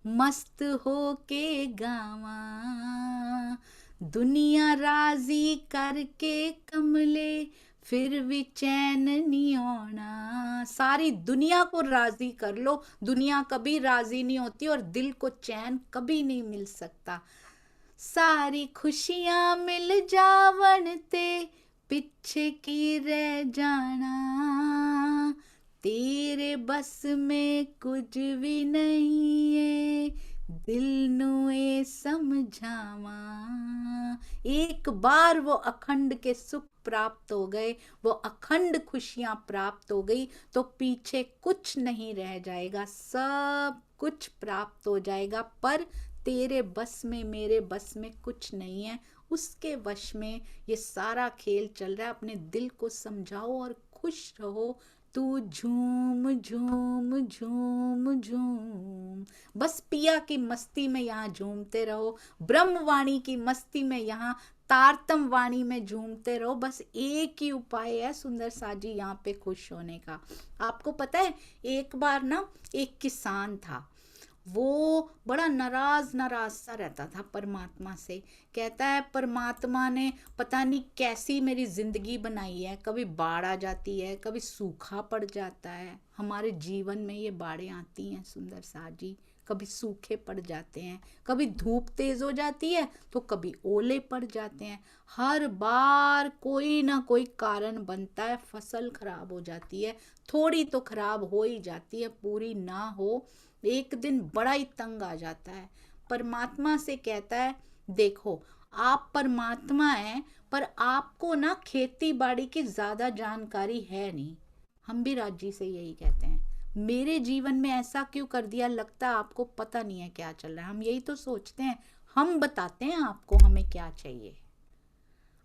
मस्त हो के गावा, दुनिया राजी करके कमले, फिर भी चैन नहीं आना। सारी दुनिया को राजी कर लो, दुनिया कभी राजी नहीं होती और दिल को चैन कभी नहीं मिल सकता। सारी खुशियां मिल जावन ते पीछे की रह जाना, तेरे बस में कुछ भी नहीं है, दिल नुए समझावा। एक बार वो अखंड के सुख प्राप्त हो गए, वो अखंड खुशियां प्राप्त हो गई, तो पीछे कुछ नहीं रह जाएगा, सब कुछ प्राप्त हो जाएगा। पर तेरे बस में, मेरे बस में कुछ नहीं है, उसके वश में ये सारा खेल चल रहा है। अपने दिल को समझाओ और खुश रहो। तू झूम झूम झूम झूम, बस पिया की मस्ती में यहाँ झूमते रहो, ब्रह्मवाणी की मस्ती में यहाँ तारतम वाणी में झूमते रहो। बस एक ही उपाय है सुंदर साजी यहाँ पे खुश होने का। आपको पता है, एक बार ना एक किसान था, वो बड़ा नाराज नाराज सा रहता था परमात्मा से। कहता है परमात्मा ने पता नहीं कैसी मेरी जिंदगी बनाई है, कभी बाढ़ आ जाती है, कभी सूखा पड़ जाता है। हमारे जीवन में ये बाढ़ें आती हैं सुंदर साजी, कभी सूखे पड़ जाते हैं, कभी धूप तेज हो जाती है तो कभी ओले पड़ जाते हैं। हर बार कोई ना कोई कारण बनता है, फसल खराब हो जाती है, थोड़ी तो खराब हो ही जाती है, पूरी ना हो। एक दिन बड़ा ही तंग आ जाता है, परमात्मा से कहता है देखो आप परमात्मा हैं, पर आपको ना खेती बाड़ी की ज्यादा जानकारी है नहीं। हम भी राज जी से यही कहते हैं, मेरे जीवन में ऐसा क्यों कर दिया, लगता है आपको पता नहीं है क्या चल रहा है। हम यही तो सोचते हैं, हम बताते हैं आपको हमें क्या चाहिए।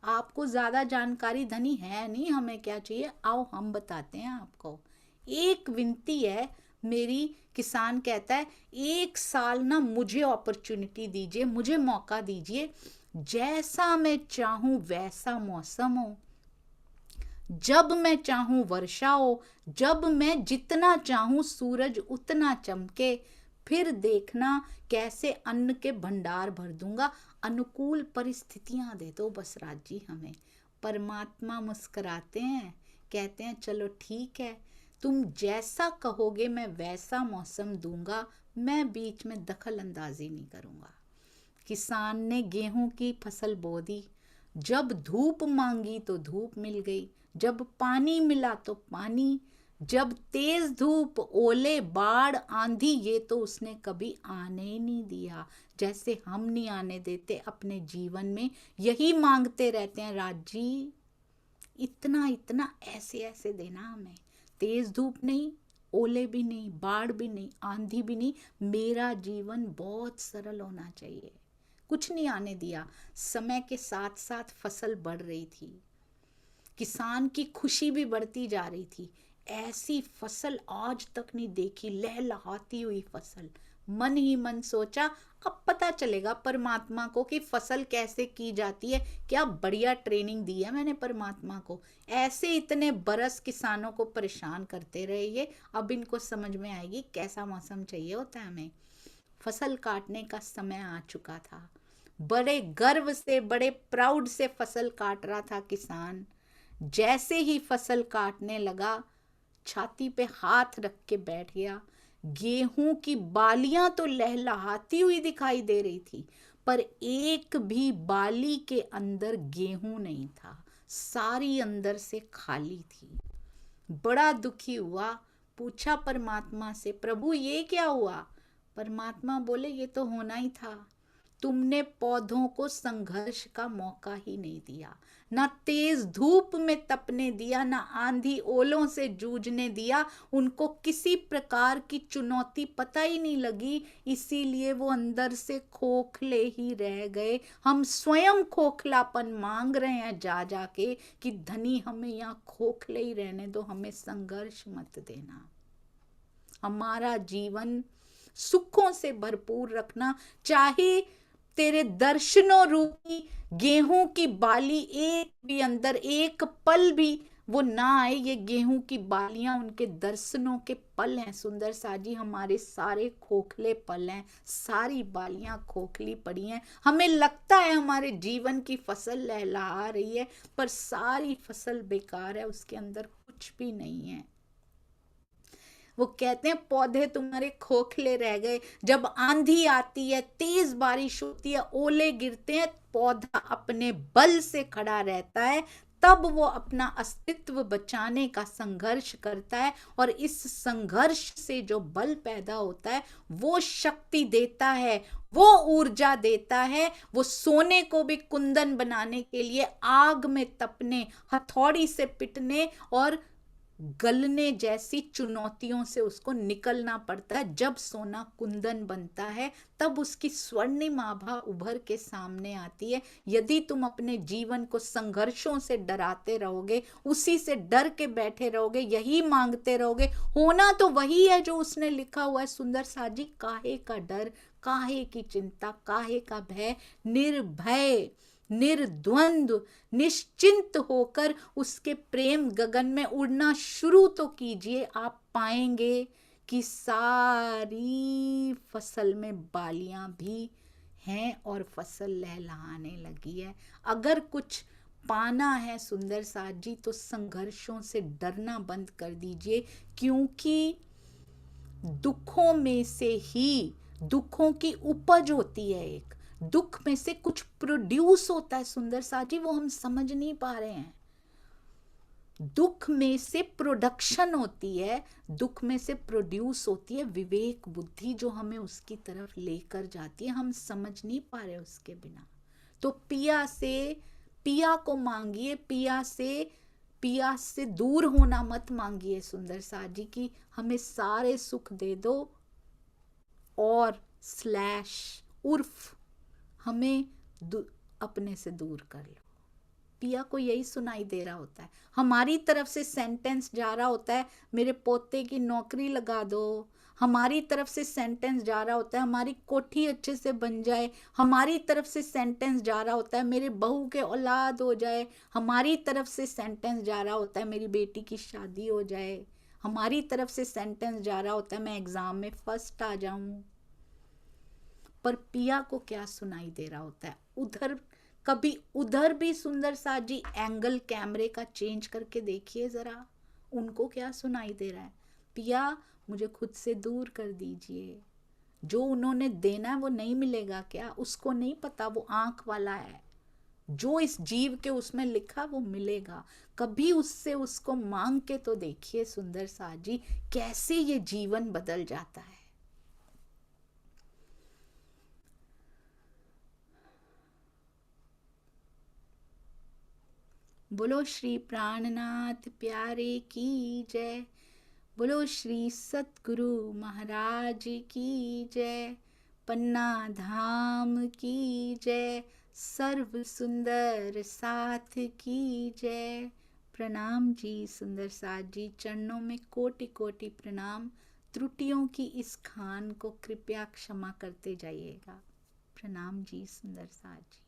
आपको ज्यादा जानकारी धनी है नहीं हमें क्या चाहिए, आओ हम बताते हैं आपको। एक विनती है मेरी, किसान कहता है एक साल ना मुझे अपॉर्चुनिटी दीजिए, मुझे मौका दीजिए, जैसा मैं चाहूं वैसा मौसम हो, जब मैं चाहूं वर्षा हो, जब मैं जितना चाहूं सूरज उतना चमके, फिर देखना कैसे अन्न के भंडार भर दूंगा, अनुकूल परिस्थितियां दे दो बस राज जी हमें। परमात्मा मुस्कुराते हैं, कहते हैं चलो ठीक है, तुम जैसा कहोगे मैं वैसा मौसम दूंगा, मैं बीच में दखल अंदाजी नहीं करूंगा। किसान ने गेहूं की फसल बो दी, जब धूप मांगी तो धूप मिल गई, जब पानी मिला तो पानी, जब तेज धूप, ओले, बाढ़, आंधी, ये तो उसने कभी आने ही नहीं दिया। जैसे हम नहीं आने देते अपने जीवन में, यही मांगते रहते हैं राज जी, इतना इतना ऐसे ऐसे देना हमें, तेज धूप नहीं, ओले भी नहीं, बाढ़ भी नहीं, आंधी भी नहीं, मेरा जीवन बहुत सरल होना चाहिए। कुछ नहीं आने दिया। समय के साथ साथ फसल बढ़ रही थी, किसान की खुशी भी बढ़ती जा रही थी। ऐसी फसल आज तक नहीं देखी, लहलहाती हुई फसल। मन ही मन सोचा अब पता चलेगा परमात्मा को कि फसल कैसे की जाती है। क्या बढ़िया ट्रेनिंग दी है मैंने परमात्मा को। ऐसे इतने बरस किसानों को परेशान करते रहे ये, अब इनको समझ में आएगी कैसा मौसम चाहिए होता है हमें। फसल काटने का समय आ चुका था, बड़े गर्व से, बड़े प्राउड से फसल काट रहा था किसान। जैसे ही फसल काटने लगा, छाती पे हाथ रख के बैठ गया, गेहूं की बालियां तो लहलहाती हुई दिखाई दे रही थी, पर एक भी बाली के अंदर गेहूं नहीं था, सारी अंदर से खाली थी। बड़ा दुखी हुआ, पूछा परमात्मा से, प्रभु ये क्या हुआ? परमात्मा बोले, ये तो होना ही था। तुमने पौधों को संघर्ष का मौका ही नहीं दिया, ना तेज धूप में तपने दिया, ना आंधी ओलों से जूझने दिया। उनको किसी प्रकार की चुनौती पता ही नहीं लगी, इसीलिए वो अंदर से खोखले ही रह गए। हम स्वयं खोखलापन मांग रहे हैं जा जाके कि धनी हमें यहाँ खोखले ही रहने दो, हमें संघर्ष मत देना। हमारा जीवन सुखों से भरपूर रखना, चाहे तेरे दर्शनों रूपी गेहूं की बाली एक भी अंदर एक पल भी वो ना आए। ये गेहूं की बालियां उनके दर्शनों के पल हैं सुंदर साजी, हमारे सारे खोखले पल हैं, सारी बालियां खोखली पड़ी हैं। हमें लगता है हमारे जीवन की फसल लहलहा रही है, पर सारी फसल बेकार है, उसके अंदर कुछ भी नहीं है। वो कहते हैं पौधे तुम्हारे खोखले रह गए। जब आंधी आती है, तेज बारिश होती है, ओले गिरते हैं, पौधा अपने बल से खड़ा रहता है, तब वो अपना अस्तित्व बचाने का संघर्ष करता है। और इस संघर्ष से जो बल पैदा होता है वो शक्ति देता है, वो ऊर्जा देता है। वो सोने को भी कुंदन बनाने के लिए आग में तपने, हथौड़ी से पिटने और गलने जैसी चुनौतियों से उसको निकलना पड़ता है। जब सोना कुंदन बनता है तब उसकी स्वर्णिम आभा उभर के सामने आती है। यदि तुम अपने जीवन को संघर्षों से डराते रहोगे, उसी से डर के बैठे रहोगे, यही मांगते रहोगे, होना तो वही है जो उसने लिखा हुआ है सुंदर साजी, काहे का डर, काहे की चिंता, काहे का भय, निर्भय निर्द्वंद्व निश्चिंत होकर उसके प्रेम गगन में उड़ना शुरू तो कीजिए। आप पाएंगे कि सारी फसल में बालियां भी हैं और फसल लहलहाने लगी है। अगर कुछ पाना है सुंदर साथ जी तो संघर्षों से डरना बंद कर दीजिए, क्योंकि दुखों में से ही दुखों की उपज होती है। एक दुख में से कुछ प्रोड्यूस होता है सुंदर साजी, वो हम समझ नहीं पा रहे हैं। दुख में से प्रोडक्शन होती है, दुख में से प्रोड्यूस होती है विवेक बुद्धि, जो हमें उसकी तरफ लेकर जाती है। हम समझ नहीं पा रहे उसके बिना। तो पिया को मांगिए, पिया से दूर होना मत मांगिए सुंदर साजी की हमें सारे सुख दे दो, और उर्फ हमें अपने से दूर कर लो। पिया को यही सुनाई दे रहा होता है, हमारी तरफ से सेंटेंस जा रहा होता है, मेरे पोते की नौकरी लगा दो। हमारी तरफ से सेंटेंस जा रहा होता है, हमारी कोठी अच्छे से बन जाए। हमारी तरफ से सेंटेंस जा रहा होता है, मेरे बहू के औलाद हो जाए। हमारी तरफ से सेंटेंस जा रहा होता है, मेरी बेटी की शादी हो जाए। हमारी तरफ से सेंटेंस जा रहा होता है, मैं एग्जाम में फर्स्ट आ जाऊं। पर पिया को क्या सुनाई दे रहा होता है? कभी उधर भी सुंदर सा जी एंगल कैमरे का चेंज करके देखिए जरा, उनको क्या सुनाई दे रहा है? पिया मुझे खुद से दूर कर दीजिए, जो उन्होंने देना है वो नहीं मिलेगा क्या? उसको नहीं पता वो आंख वाला है, जो इस जीव के उसमें लिखा वो मिलेगा। कभी उससे उसको मांग के तो देखिए सुंदर सा जी, कैसे ये जीवन बदल जाता है। बोलो श्री प्राणनाथ प्यारे की जय, बोलो श्री सतगुरु महाराज की जय, पन्ना धाम की जय, सर्व सुंदर साथ की जय। प्रणाम जी सुंदर साथ जी, चरणों में कोटि कोटि प्रणाम। त्रुटियों की इस खान को कृपया क्षमा करते जाइएगा। प्रणाम जी सुंदर साथ जी।